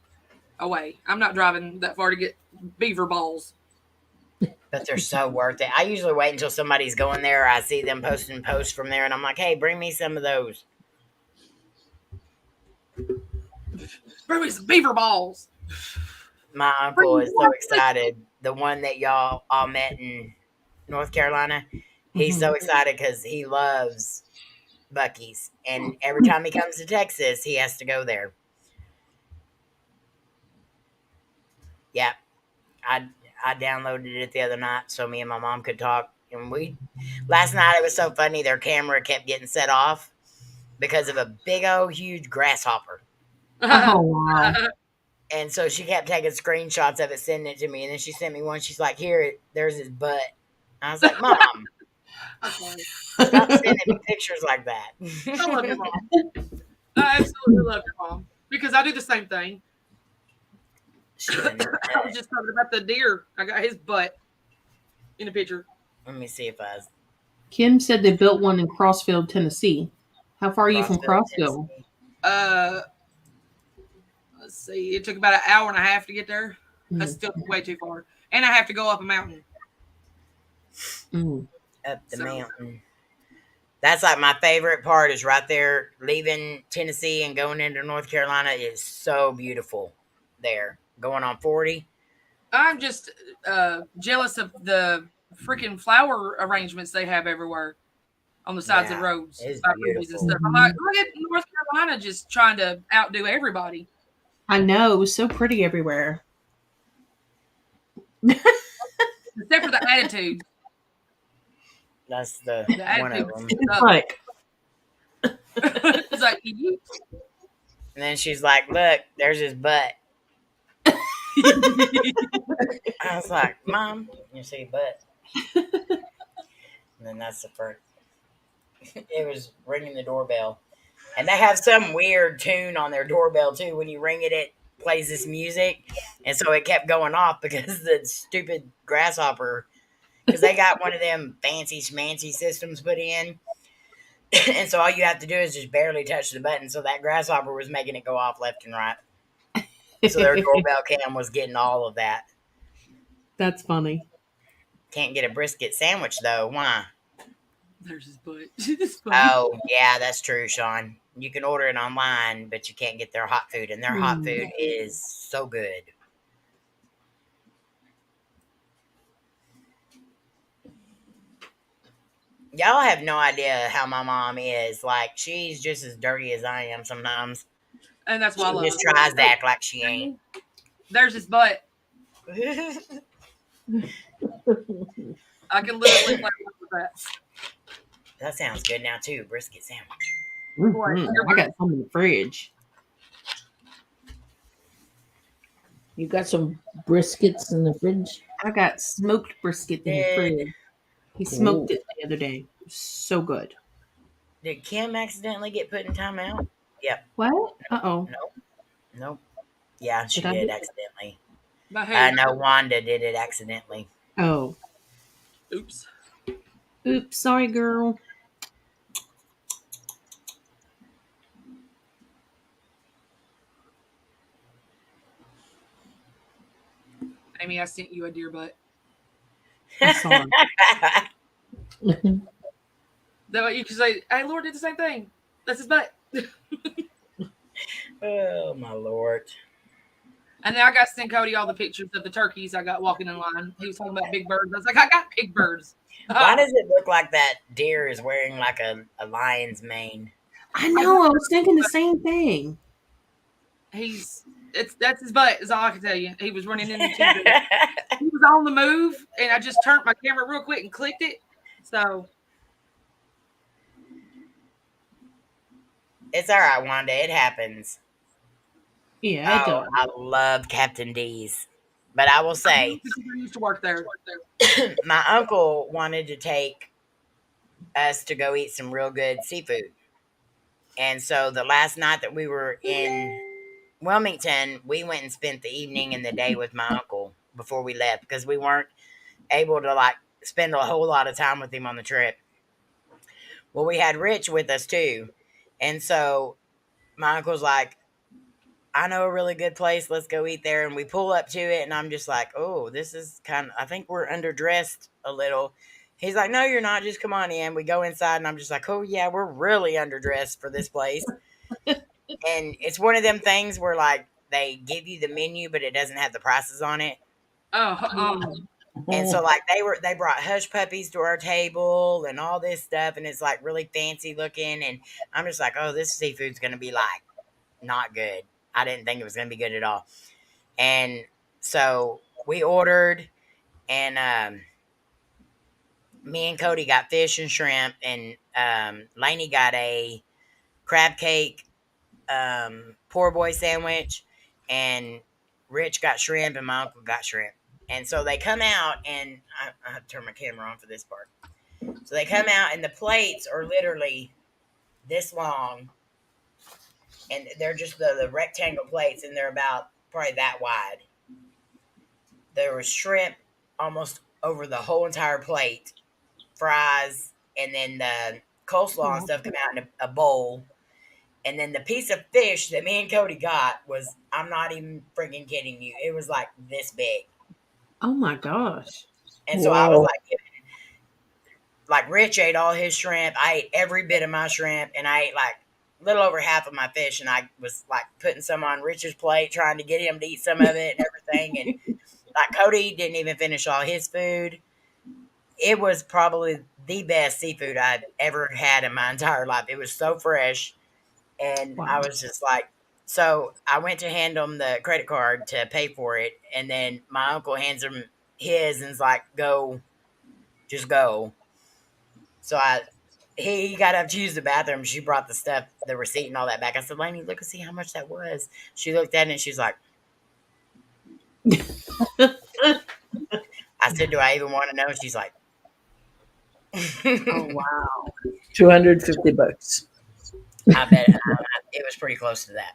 Speaker 2: away. I'm not driving that far to get beaver balls.
Speaker 1: But they're so worth it. I usually wait until somebody's going there. Or I see them posting posts from there, and I'm like, hey, bring me some of those.
Speaker 2: Bring me some beaver balls.
Speaker 1: My uncle is so excited. The one that y'all all met in North Carolina, he's so excited because he loves Buc-ee's. And every time he comes to Texas, he has to go there. Yeah. I downloaded it the other night so me and my mom could talk. And last night it was so funny. Their camera kept getting set off because of a big old huge grasshopper.
Speaker 3: Oh, wow.
Speaker 1: And so she kept taking screenshots of it, sending it to me. And then she sent me one. She's like, here, there's his butt. I was like, Mom,
Speaker 2: Okay.
Speaker 1: stop sending me pictures like that.
Speaker 2: I love your mom. I absolutely love your mom. because I do the same thing.
Speaker 1: She's a nut.
Speaker 2: I was just talking about the deer. I got his butt in the picture.
Speaker 1: Let me see if I
Speaker 3: Kim said they built one in Crossville, Tennessee. How far are you from Crossville?
Speaker 2: Let's see. It took about an hour and a half to get there. That's still way too far, and I have to go up a mountain.
Speaker 1: Up the mountain. That's like my favorite part is right there. Leaving Tennessee and going into North Carolina is so beautiful there. Going on 40.
Speaker 2: I'm just jealous of the freaking flower arrangements they have everywhere on the sides of roads.
Speaker 1: It's
Speaker 2: And
Speaker 1: beautiful.
Speaker 2: stuff. I'm like, look at North Carolina just trying to outdo everybody.
Speaker 3: I know. It was so pretty everywhere.
Speaker 2: Except for the attitude.
Speaker 1: That's the one of them.
Speaker 3: It's like,
Speaker 2: It's like, you.
Speaker 1: And then she's like, look, there's his butt. I was like, Mom, you see butt. And then that's the first. It was ringing the doorbell. And they have some weird tune on their doorbell, too. When you ring it, it plays this music. And so it kept going off because the stupid grasshopper, because they got one of them fancy schmancy systems put in. And so all you have to do is just barely touch the button. So that grasshopper was making it go off left and right. So their doorbell cam was getting all of that.
Speaker 3: that's funny.
Speaker 1: Can't get a brisket sandwich, though. Why?
Speaker 2: There's his butt. It's funny.
Speaker 1: Oh, yeah, that's true, Shawn. You can order it online, but you can't get their hot food. And their hot food is so good. Y'all have no idea how my mom is. Like, she's just as dirty as I am sometimes.
Speaker 2: And that's why I love
Speaker 1: She just
Speaker 2: it.
Speaker 1: tries to act like she ain't.
Speaker 2: There's his butt. I can literally play with that.
Speaker 1: That sounds good now, too. Brisket sandwich.
Speaker 3: I got some in the fridge.
Speaker 4: You got some briskets in the fridge?
Speaker 3: I got smoked brisket in the fridge. He smoked it the other day. It was so good.
Speaker 1: Did Kim accidentally get put in timeout? Yep.
Speaker 3: What? Uh-oh.
Speaker 1: Nope. Yeah, she
Speaker 3: Did I
Speaker 1: did
Speaker 3: do
Speaker 1: accidentally.
Speaker 2: But hey,
Speaker 1: No, Wanda did it accidentally.
Speaker 3: Oh.
Speaker 2: oops.
Speaker 3: Oops, sorry, girl.
Speaker 2: Amy, I sent you a deer butt.
Speaker 3: I'm sorry.
Speaker 2: That way you can say, hey, Lord did the same thing. That's his butt.
Speaker 1: Oh, my Lord.
Speaker 2: And then I got to send Cody all the pictures of the turkeys I got walking in line. He was talking about big birds. I was like, I got big birds.
Speaker 1: Why does it look like that deer is wearing like a lion's mane?
Speaker 3: I know. I was thinking the same thing.
Speaker 2: That's his butt, is all I can tell you. He was running into TV. He was on the move, and I just turned my camera real quick and clicked it. So
Speaker 1: It's all right, Wanda. It happens.
Speaker 3: Yeah, it does.
Speaker 1: I love Captain D's. But I will say,
Speaker 2: I used to work there.
Speaker 1: my uncle wanted to take us to go eat some real good seafood. And so the last night that we were in Wilmington, we went and spent the evening and the day with my uncle before we left because we weren't able to like spend a whole lot of time with him on the trip. Well, we had Rich with us too. And so my uncle's like, I know a really good place. Let's go eat there. And we pull up to it. And I'm just like, oh, this is kind of, I think we're underdressed a little. He's like, no, you're not. Just come on in. We go inside. And I'm just like, oh, yeah, we're really underdressed for this place. And it's one of them things where, like, they give you the menu, but it doesn't have the prices on it. And so, like, they brought hush puppies to our table and all this stuff. And it's, like, really fancy looking. And I'm just like, oh, this seafood's going to be, like, not good. I didn't think it was going to be good at all. And so we ordered, and me and Cody got fish and shrimp, and Layne got a crab cake poor boy sandwich, and Rich got shrimp, and my uncle got shrimp. And so they come out, and I have to turn my camera on for this part. So they come out, and the plates are literally this long. and they're just the rectangle plates, and they're about probably that wide. There was shrimp almost over the whole entire plate, fries, and then the coleslaw and stuff come out in a bowl. And then the piece of fish that me and Cody got was, I'm not even freaking kidding you, it was like this big.
Speaker 3: Oh my gosh.
Speaker 1: And so I was
Speaker 4: Wow.
Speaker 1: like Rich ate all his shrimp. I ate every bit of my shrimp, and I ate like a little over half of my fish. And I was like putting some on Rich's plate, trying to get him to eat some of it and everything. And like Cody didn't even finish all his food. It was probably the best seafood I'd ever had in my entire life. It was so fresh. And I
Speaker 3: Wow.
Speaker 1: was just like, so I went to hand him the credit card to pay for it. And then my uncle hands him his and's like, go, just go. So he got up to use the bathroom. She brought the stuff, the receipt and all that back. I said, Layne, look and see how much that was. She looked at it and she's like, I said, do I even want to know? She's like,
Speaker 3: Oh wow.
Speaker 4: $250.
Speaker 1: I bet it was pretty close to that.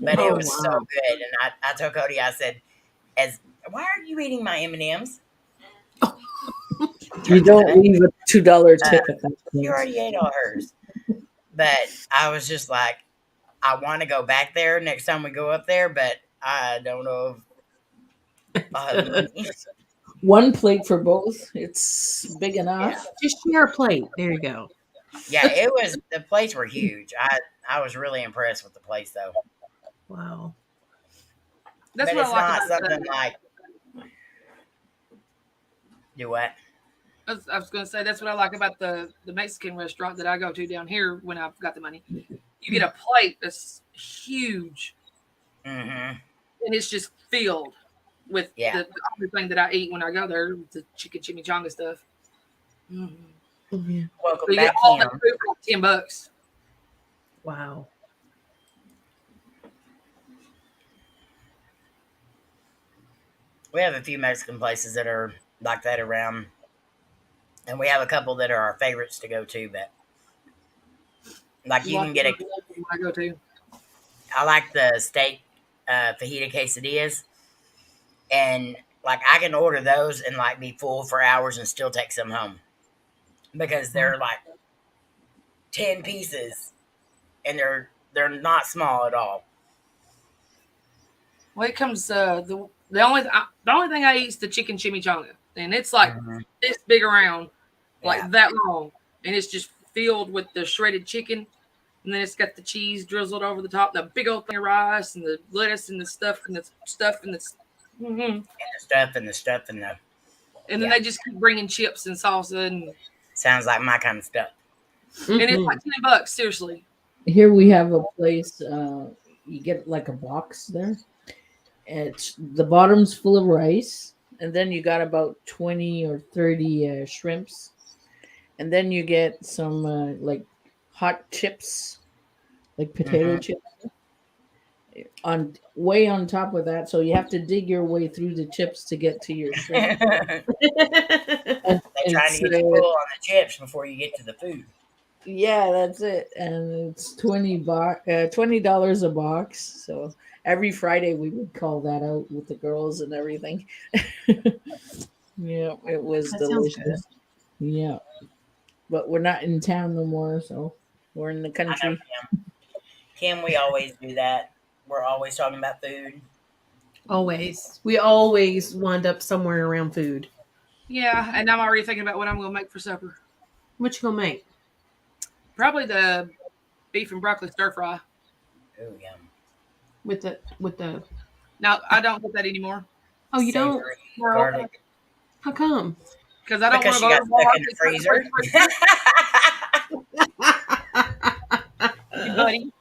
Speaker 1: But it
Speaker 3: Oh,
Speaker 1: was so
Speaker 3: wow.
Speaker 1: good. And I told Cody, I said, why are you eating my M&Ms?
Speaker 4: You don't leave a $2 tip at that
Speaker 1: You
Speaker 4: point.
Speaker 1: already ate all hers. But I was just like, I want to go back there next time we go up there, but I don't know if I'll have the money.
Speaker 4: One plate for both. It's big enough.
Speaker 3: Just share a plate. There you go.
Speaker 1: Yeah, the plates were huge. I was really impressed with the place though.
Speaker 3: Wow.
Speaker 2: That's
Speaker 1: But
Speaker 2: what
Speaker 1: it's
Speaker 2: I like
Speaker 1: not
Speaker 2: about
Speaker 1: something like, do what?
Speaker 2: I was going to say that's what I like about the Mexican restaurant that I go to down here when I've got the money. You get a plate that's huge,
Speaker 1: Mm-hmm.
Speaker 2: and it's just filled with
Speaker 1: Yeah.
Speaker 2: the only thing that I eat when I go there, the chicken chimichanga stuff. Mm-hmm.
Speaker 3: Oh, yeah.
Speaker 1: Welcome
Speaker 2: So you
Speaker 1: back,
Speaker 2: get all
Speaker 1: Kim.
Speaker 2: that food for like $10.
Speaker 3: Wow.
Speaker 1: We have a few Mexican places that are like that around, and we have a couple that are our favorites to go to. But like you can get a,
Speaker 2: when I go to.
Speaker 1: I like the steak fajita quesadillas, and like I can order those and like be full for hours and still take some home because they're like 10 pieces, and they're not small at all.
Speaker 2: When it comes the only thing I eat is the chicken chimichanga, and it's like this big around, like
Speaker 1: Yeah.
Speaker 2: that long, and it's just filled with the shredded chicken, and then it's got the cheese drizzled over the top, the big old thing of rice, and the lettuce, and the stuff, and the stuff, and the. Mm-hmm.
Speaker 1: And the stuff and the
Speaker 2: And then
Speaker 1: Yeah.
Speaker 2: they just keep bringing chips and salsa, and
Speaker 1: sounds like my kind of stuff.
Speaker 2: it's like $10. Seriously,
Speaker 4: Here we have a place. You get like a box there. It's the bottom's full of rice, and then you got about 20 or 30 shrimps, and then you get some like hot chips, like potato
Speaker 1: Mhm.
Speaker 4: chips, on way on top of that. So you have to dig your way through the chips to get to your shrimp.
Speaker 1: They're
Speaker 4: And
Speaker 1: trying to get you full on the chips before you get to the food.
Speaker 4: yeah, that's it. And it's $20 a box. So every Friday we would call that out with the girls and everything. Yeah, it was
Speaker 3: That sounds
Speaker 4: delicious. Yeah. But we're not in town no more, so we're in the
Speaker 1: I know,
Speaker 4: country.
Speaker 1: Kim, we always do that. We're always talking about food.
Speaker 3: Always. We always wind up somewhere around food.
Speaker 2: yeah. And I'm already thinking about what I'm going to make for supper.
Speaker 3: What you gonna make?
Speaker 2: Probably the beef and broccoli stir fry.
Speaker 1: Ooh, yum.
Speaker 3: With the
Speaker 2: No, I don't get that anymore
Speaker 3: Oh, you don't?
Speaker 1: Savory garlic.
Speaker 3: How come?
Speaker 2: because I don't
Speaker 1: Because
Speaker 2: want
Speaker 1: she
Speaker 2: to
Speaker 1: got
Speaker 2: go to
Speaker 1: stuck in the freezer.
Speaker 2: buddy.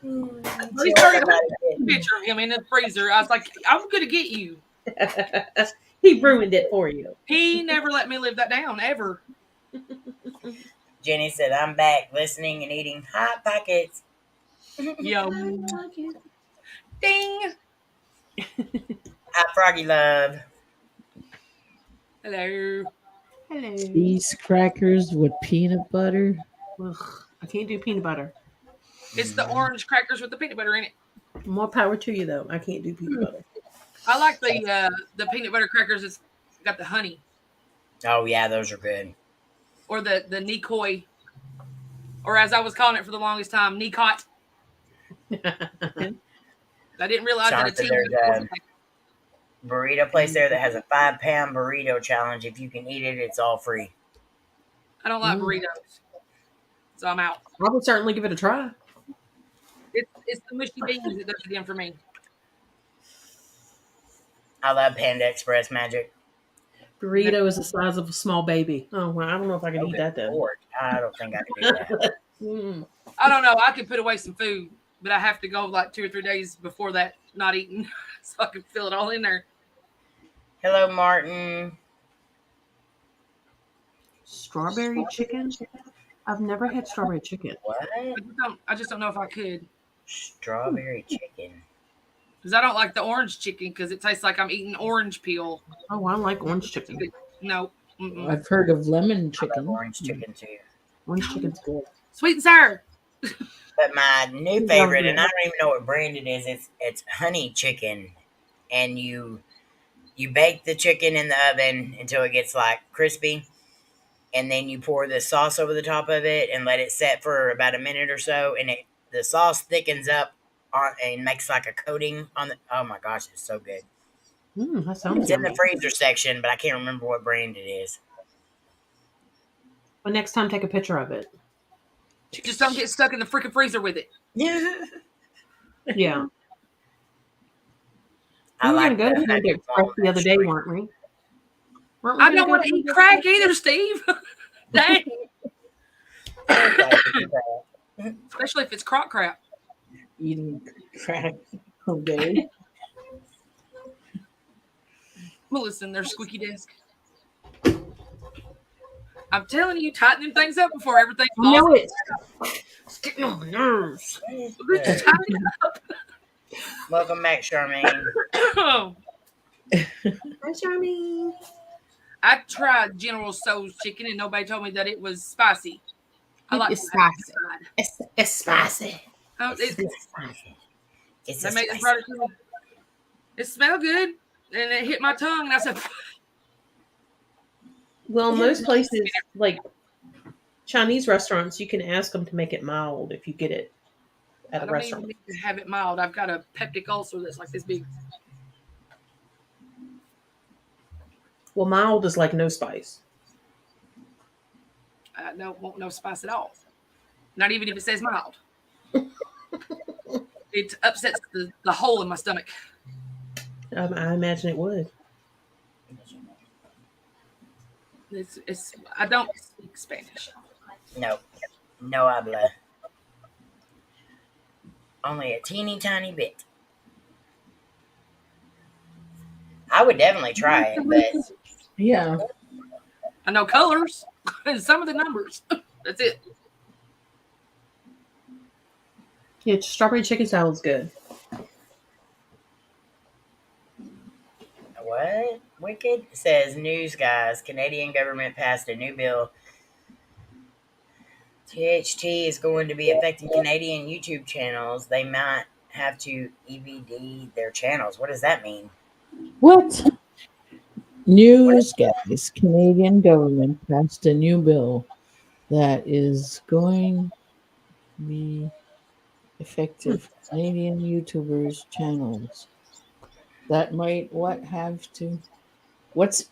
Speaker 1: She
Speaker 2: Sorry,
Speaker 1: ordered about it.
Speaker 2: Picture of him in the freezer. I was like, I'm going to get you.
Speaker 3: He ruined it for you.
Speaker 2: He never let me live that down, ever.
Speaker 1: Jenny said, I'm back listening and eating hot pockets.
Speaker 2: Yum. Ding.
Speaker 1: Hot froggy love.
Speaker 2: Hello.
Speaker 3: Hello.
Speaker 4: Cheese crackers with peanut butter.
Speaker 3: Ugh, I can't do peanut butter.
Speaker 2: It's the orange crackers with the peanut butter in it.
Speaker 3: More power to you, though. I can't do peanut butter.
Speaker 2: I like the peanut butter crackers. It's got the honey
Speaker 1: Oh yeah, those are good.
Speaker 2: or the Nikoi, or as I was calling it for the longest time, Nicot. I didn't realize that a
Speaker 1: Jonathan,
Speaker 2: T.
Speaker 1: there's a burrito place there that has a 5-pound burrito challenge. If you can eat it, it's all free.
Speaker 2: I don't like burritos, so I'm out.
Speaker 3: I would certainly give it a try.
Speaker 2: It's the mushy beans that does it in for me.
Speaker 1: I love Panda Express magic.
Speaker 3: Burrito is the size of a small baby. Oh, well, I don't know if I can eat that, though.
Speaker 1: Lord, I don't think I can do that.
Speaker 2: I don't know. I can put away some food, but I have to go like 2 or 3 days before that not eating, so I can fill it all in there.
Speaker 1: Hello, Martin.
Speaker 3: Strawberry chicken? I've never had strawberry chicken.
Speaker 1: What?
Speaker 2: I just don't know if I could.
Speaker 1: Strawberry chicken.
Speaker 2: Because I don't like the orange chicken because it tastes like I'm eating orange peel.
Speaker 3: Oh, I like orange chicken.
Speaker 2: No. Mm-mm.
Speaker 4: I've heard of lemon
Speaker 1: I love
Speaker 4: chicken.
Speaker 1: orange chicken too.
Speaker 3: Orange chicken's good.
Speaker 2: Sweet and sour.
Speaker 1: But my new favorite, and I don't even know what brand it is. It's honey chicken, and you bake the chicken in the oven until it gets like crispy, and then you pour the sauce over the top of it and let it set for about a minute or so, and the sauce thickens up and makes like a coating on the. Oh my gosh, it's so good.
Speaker 3: That sounds
Speaker 1: It's in the
Speaker 3: yummy.
Speaker 1: freezer section, but I can't remember what brand it is.
Speaker 3: But next time, take a picture of it.
Speaker 2: Just don't get stuck in the freaking freezer with it.
Speaker 1: Yeah.
Speaker 3: Yeah.
Speaker 1: I
Speaker 3: We were
Speaker 1: like
Speaker 3: going to go to
Speaker 1: that.
Speaker 3: Panda Express the other day, weren't we?
Speaker 2: I don't want to eat crack either, Steve. Dang. Especially if it's crock crap.
Speaker 4: Eating crack all day.
Speaker 2: Well, listen, there's squeaky desk. I'm telling you, tighten them things up before everything
Speaker 3: I know
Speaker 2: falls.
Speaker 3: it. It's getting on my nerves.
Speaker 2: Just tighten it up.
Speaker 1: Welcome back, Charmaine.
Speaker 2: Oh,
Speaker 3: Hi, Charmy.
Speaker 2: I tried General Tso's chicken and nobody told me that it was spicy. I like
Speaker 3: It's spicy. It's spicy.
Speaker 2: Oh,
Speaker 1: It's spicy. It's
Speaker 2: they
Speaker 1: a
Speaker 2: made the
Speaker 1: spicy.
Speaker 2: product. It smelled good, and it hit my tongue, and I said,
Speaker 3: Well, most places, like Chinese restaurants, you can ask them to make it mild if you get it at
Speaker 2: I
Speaker 3: a
Speaker 2: don't
Speaker 3: restaurant.
Speaker 2: even need to have it mild. I've got a peptic ulcer that's like this big.
Speaker 3: Well, mild is like no spice.
Speaker 2: I won't no spice at all. Not even if it says mild. It upsets the hole in my stomach.
Speaker 3: I imagine it would.
Speaker 2: It's I don't speak Spanish.
Speaker 1: No. No habla. Only a teeny tiny bit. I would definitely try it, but
Speaker 4: Yeah.
Speaker 2: I know colors and some of the numbers. That's it.
Speaker 3: Yeah, strawberry chicken salad's good.
Speaker 1: what? Wicked says, news guys, Canadian government passed a new bill. THT is going to be affecting Canadian YouTube channels. They might have to EVD their channels. What does that mean?
Speaker 4: What? News, guys. Canadian government passed a new bill that is going to be effective for Canadian YouTubers' channels. That might what's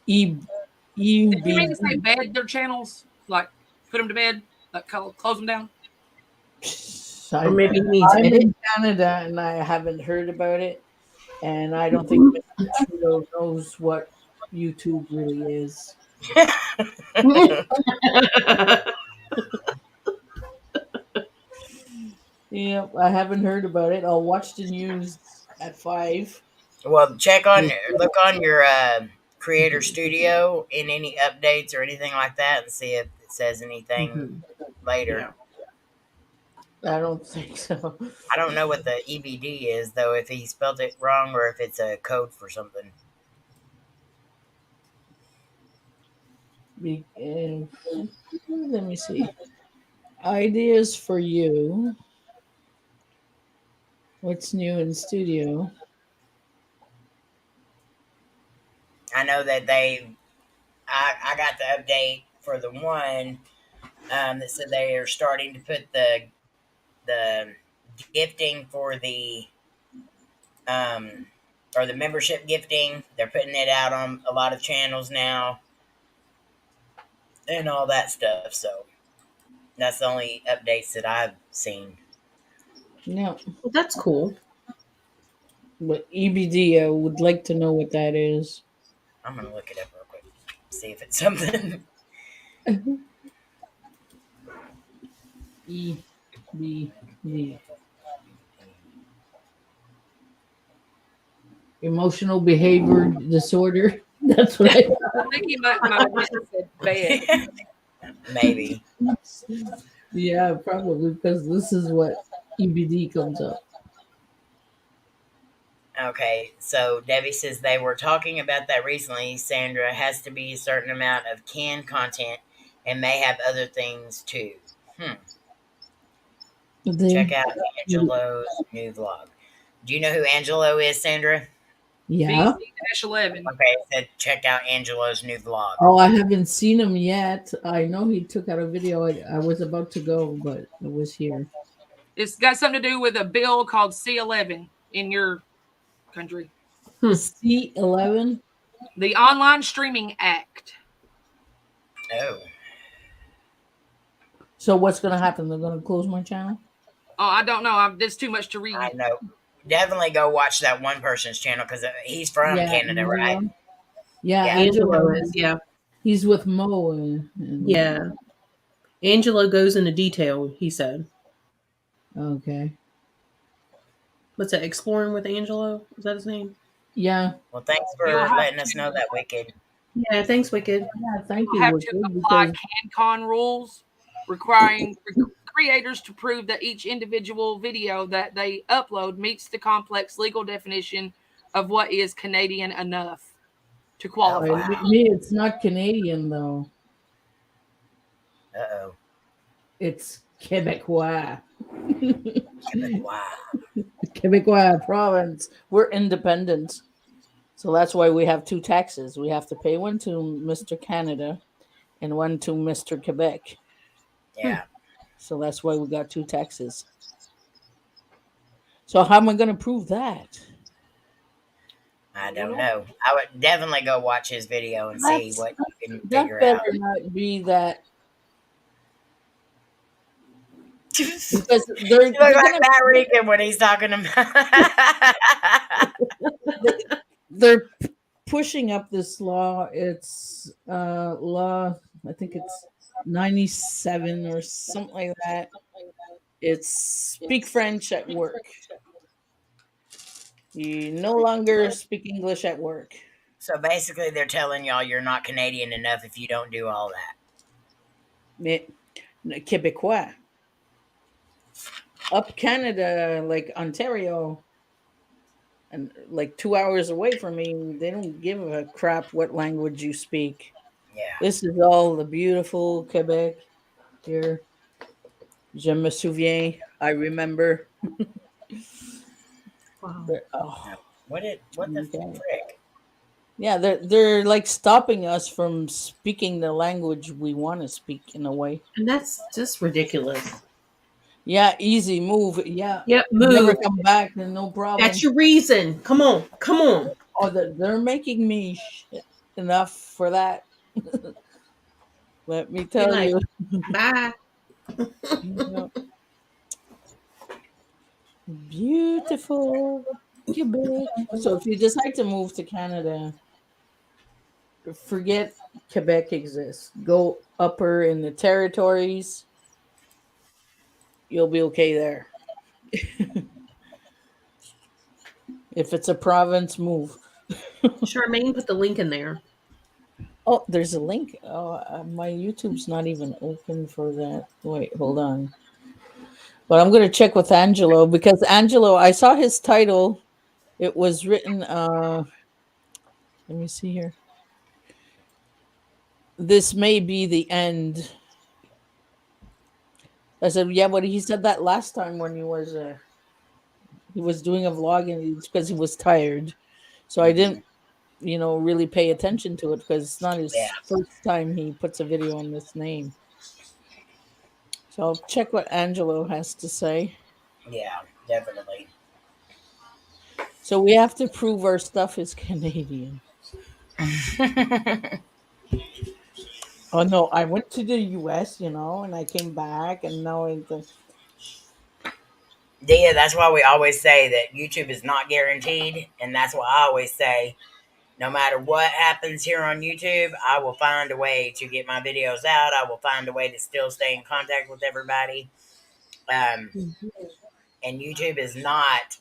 Speaker 2: Did you mean to say
Speaker 4: EB?
Speaker 2: bed their channels? Like put them to bed? Like close them down?
Speaker 3: Or maybe it means
Speaker 4: I'm
Speaker 3: edit.
Speaker 4: in Canada and I haven't heard about it, and I don't think Mr. Trudeau knows what YouTube really is. Yep, I haven't heard about it. I'll watch the news at 5.
Speaker 1: Well, look on your Creator Studio in any updates or anything like that and see if it says anything later.
Speaker 3: Yeah.
Speaker 4: I don't think so.
Speaker 1: I don't know what the EBD is, though, if he spelled it wrong or if it's a code for something.
Speaker 4: Let me see. Ideas for you. What's new in studio?
Speaker 1: I know that I got the update for the one that said they are starting to put the gifting for the um, or the membership gifting. They're putting it out on a lot of channels now and all that stuff. So that's the only updates that I've seen.
Speaker 4: No,
Speaker 3: Well, that's cool.
Speaker 4: but EBD, I would like to know what that is.
Speaker 1: I'm gonna look it up real quick, see if it's something.
Speaker 4: EBD. Emotional behavior disorder. That's what I.
Speaker 2: I think he might have said bed.
Speaker 1: Maybe.
Speaker 4: Yeah, probably because this is what EBD comes up.
Speaker 1: Okay, so Debbie says they were talking about that recently. Sandra has to be a certain amount of canned content and may have other things too. Check out Angelo's new vlog. Do you know who Angelo is, Sandra?
Speaker 4: Yeah.
Speaker 2: BC-11.
Speaker 1: Okay, it said check out Angelo's new vlog.
Speaker 4: Oh, I haven't seen him yet. I know he took out a video. I was about to go, but it was here.
Speaker 2: It's got something to do with a bill called C11 in your country.
Speaker 4: C11?
Speaker 2: The Online Streaming Act.
Speaker 1: Oh.
Speaker 4: So what's going to happen? They're going to close my channel?
Speaker 2: Oh, I don't know. There's too much to read.
Speaker 1: I know. Definitely go watch that one person's channel because he's from Canada, right?
Speaker 4: Yeah,
Speaker 3: Angelo is, yeah.
Speaker 4: He's with Mo.
Speaker 3: Yeah. Angelo goes into detail, he said.
Speaker 4: Okay.
Speaker 3: What's that? Exploring with Angelo? Is that his name?
Speaker 4: Yeah.
Speaker 1: Well, thanks for letting us know that, Wicked.
Speaker 3: Yeah, thanks, Wicked.
Speaker 4: Yeah, thank
Speaker 2: You
Speaker 4: you.
Speaker 2: have
Speaker 4: Wicked,
Speaker 2: to apply
Speaker 4: because
Speaker 2: CanCon rules requiring creators to prove that each individual video that they upload meets the complex legal definition of what is Canadian enough to qualify.
Speaker 1: wow.
Speaker 4: It's not Canadian, though.
Speaker 1: Uh-oh.
Speaker 4: It's Quebecois.
Speaker 1: Wow.
Speaker 4: Quebecois province. We're independent. So that's why we have two taxes. We have to pay one to Mr. Canada and one to Mr. Quebec.
Speaker 1: Yeah.
Speaker 4: So that's why we got two taxes. So how am I going to prove that?
Speaker 1: I don't know. I would definitely go watch his video and see what you can
Speaker 4: That
Speaker 1: figure
Speaker 4: better
Speaker 1: out.
Speaker 4: not be that. Because they're
Speaker 1: You look like Batrican when he's talking about.
Speaker 4: they're pushing up this law. It's law, I think it's 97 or something like that. It's speak French at work. You no longer speak English at work.
Speaker 1: So basically, they're telling y'all you're not Canadian enough if you don't do all that.
Speaker 4: Quebecois. Up Canada, like Ontario, and like 2 hours away from me, they don't give a crap what language you speak.
Speaker 1: Yeah.
Speaker 4: This is all the beautiful Quebec here. Je me souviens. I remember.
Speaker 3: Wow.
Speaker 1: What the frick?
Speaker 4: Yeah, they're like stopping us from speaking the language we want to speak in a way.
Speaker 3: And that's just ridiculous.
Speaker 4: Yeah, easy move. Yeah.
Speaker 3: Yep, move.
Speaker 4: Never come back, then no problem.
Speaker 3: That's your reason. Come on. Come on.
Speaker 4: Oh, they're making me shit enough for that. Let me tell you.
Speaker 3: Bye.
Speaker 4: Beautiful Quebec. So if you decide to move to Canada, forget Quebec exists. Go upper in the territories. You'll be okay there. If it's a province, move.
Speaker 3: Charmaine put the link in there.
Speaker 4: Oh, there's a link. Oh, my YouTube's not even open for that. Wait, hold on. But I'm going to check with Angelo because Angelo, I saw his title. It was written, let me see here. This may be the end. I said, yeah, but he said that last time when he was He was doing a vlog, and it's because he was tired. So I didn't, really pay attention to it because it's not
Speaker 1: Yeah,
Speaker 4: his first time he puts a video on this name. So I'll check what Angelo has to say.
Speaker 1: yeah, definitely.
Speaker 4: So we have to prove our stuff is Canadian. Oh no, I went to the US, and I came back, and now it's
Speaker 1: Yeah, that's why we always say that YouTube is not guaranteed, and that's why I always say, no matter what happens here on YouTube, I will find a way to get my videos out. I will find a way to still stay in contact with everybody. Um, and YouTube is not.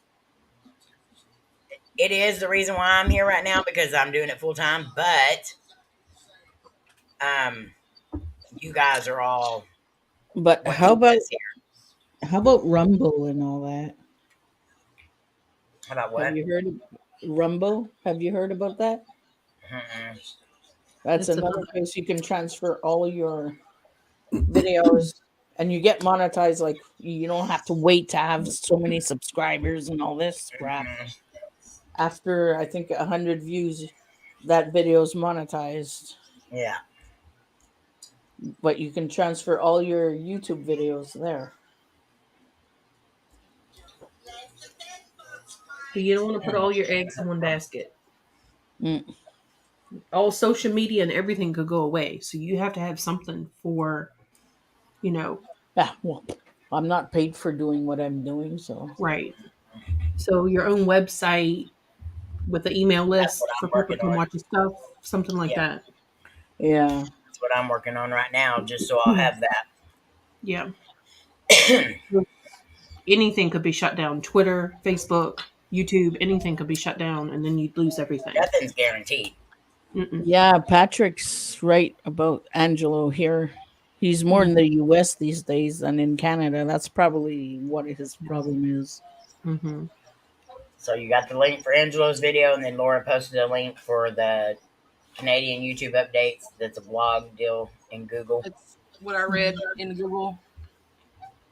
Speaker 1: It is the reason why I'm here right now because I'm doing it full time. But um, you guys are all
Speaker 4: But
Speaker 1: what
Speaker 4: how
Speaker 1: keeps
Speaker 4: about
Speaker 1: us here.
Speaker 4: Rumble and all that?
Speaker 1: How about
Speaker 4: Have
Speaker 1: what?
Speaker 4: you heard of Rumble? Have you heard about that?
Speaker 1: Mm-mm.
Speaker 4: That's
Speaker 3: It's
Speaker 4: another
Speaker 3: another.
Speaker 4: place you can transfer all your videos and you get monetized. Like, you don't have to wait to have so many subscribers and all this crap.
Speaker 1: Mm-mm.
Speaker 4: After, I think, 100 views, that video is monetized.
Speaker 1: Yeah.
Speaker 4: But you can transfer all your YouTube videos there.
Speaker 3: But you don't want to put all your eggs in one basket.
Speaker 4: Mm.
Speaker 3: All social media and everything could go away. So you have to have something for, you know,
Speaker 4: Well, I'm not paid for doing what I'm doing, so
Speaker 3: right. So your own website with the email
Speaker 1: That's what
Speaker 3: list for
Speaker 1: I'm
Speaker 3: people
Speaker 1: working
Speaker 3: to
Speaker 1: on.
Speaker 3: watch your stuff, something like
Speaker 1: Yeah.
Speaker 3: that.
Speaker 4: yeah.
Speaker 1: That's what I'm working on right now, just so I'll have that.
Speaker 3: Yeah. Anything could be shut down. Twitter, Facebook, YouTube, anything could be shut down, and then you'd lose everything.
Speaker 1: Nothing's guaranteed.
Speaker 3: Mm-mm.
Speaker 4: Yeah, Patrick's right about Angelo here. He's more in the US these days than in Canada. That's probably what his problem is.
Speaker 3: Mm-hmm.
Speaker 1: So you got the link for Angelo's video, and then Laura posted a link for the Canadian YouTube updates. That's a blog deal in Google.
Speaker 2: That's what I read in Google.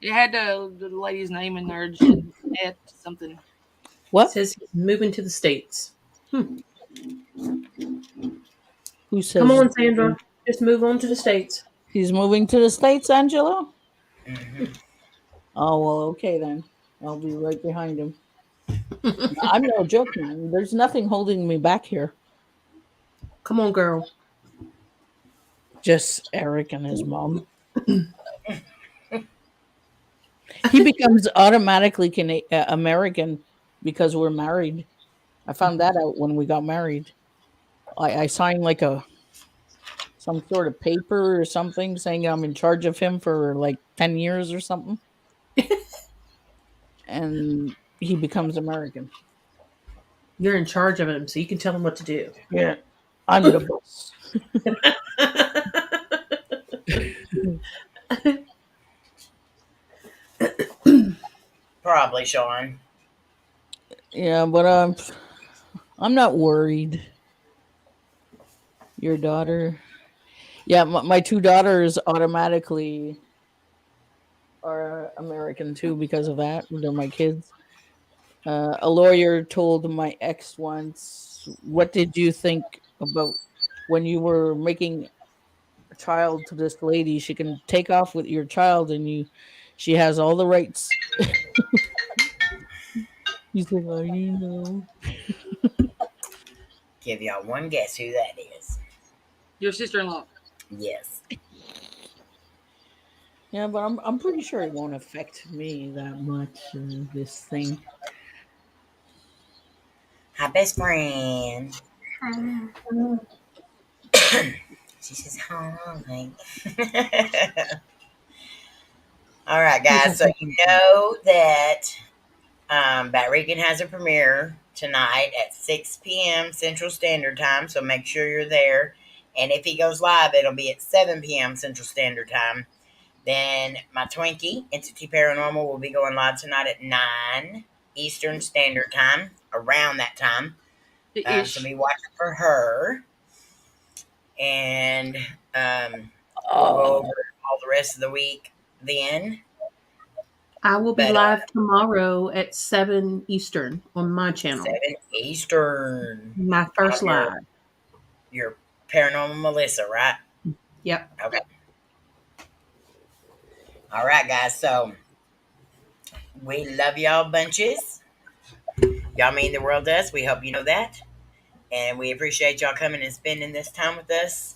Speaker 2: It had the lady's name in there, Jeanette something.
Speaker 4: What?
Speaker 3: Says he's moving to the States.
Speaker 4: Who
Speaker 3: Come
Speaker 4: says
Speaker 3: on, Sandra. Just move on to the States.
Speaker 4: he's moving to the States, Angelo?
Speaker 1: Hmm.
Speaker 4: Oh, well, okay then. I'll be right behind him. I'm no joke, man. There's nothing holding me back here.
Speaker 3: Come on, girl.
Speaker 4: Just Eric and his mom. He becomes automatically American because we're married. I found that out when we got married. I signed like some sort of paper or something saying I'm in charge of him for like 10 years or something. And he becomes American.
Speaker 3: You're in charge of him, so you can tell him what to do.
Speaker 4: Yeah. I'm the boss.
Speaker 1: Probably, Sean.
Speaker 4: Yeah, but I'm not worried. Your daughter. Yeah, my two daughters automatically are American too because of that. They're my kids. A lawyer told my ex once, "What did you think about when you were making a child to this lady? She can take off with your child, and she has all the rights." He's like, "Oh, you know."
Speaker 1: Give y'all one guess who that is.
Speaker 2: Your sister-in-law.
Speaker 1: Yes.
Speaker 4: Yeah, but I'm pretty sure it won't affect me that much. This thing.
Speaker 1: Hi, best friend. She says hi. All right, guys. So you know that Batrican has a premiere tonight at 6 p.m. Central Standard Time. So make sure you're there. And if he goes live, it'll be at 7 p.m. Central Standard Time. Then my Twinkie, Entity Paranormal, will be going live tonight at 9 Eastern Standard Time, around that time.
Speaker 2: The
Speaker 1: So
Speaker 2: ish.
Speaker 1: be watching for her. And we'll go
Speaker 4: Oh,
Speaker 1: over all the rest of the week then.
Speaker 3: I will be
Speaker 1: But
Speaker 3: live tomorrow at 7 Eastern on my channel.
Speaker 1: 7 Eastern.
Speaker 3: My first
Speaker 1: On
Speaker 3: live.
Speaker 1: your Paranormal Melissa, right?
Speaker 3: Yep.
Speaker 1: Okay. All right, guys. So we love y'all bunches. Y'all mean the world to us. We hope you know that. And we appreciate y'all coming and spending this time with us.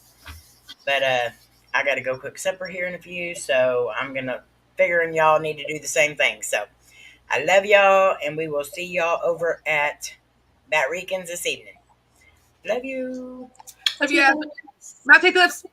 Speaker 1: But I got to go cook supper here in a few. So I'm going to figuring y'all need to do the same thing. So I love y'all. And we will see y'all over at Batrican's this evening. Love you.
Speaker 2: Love you. Bye, take lips.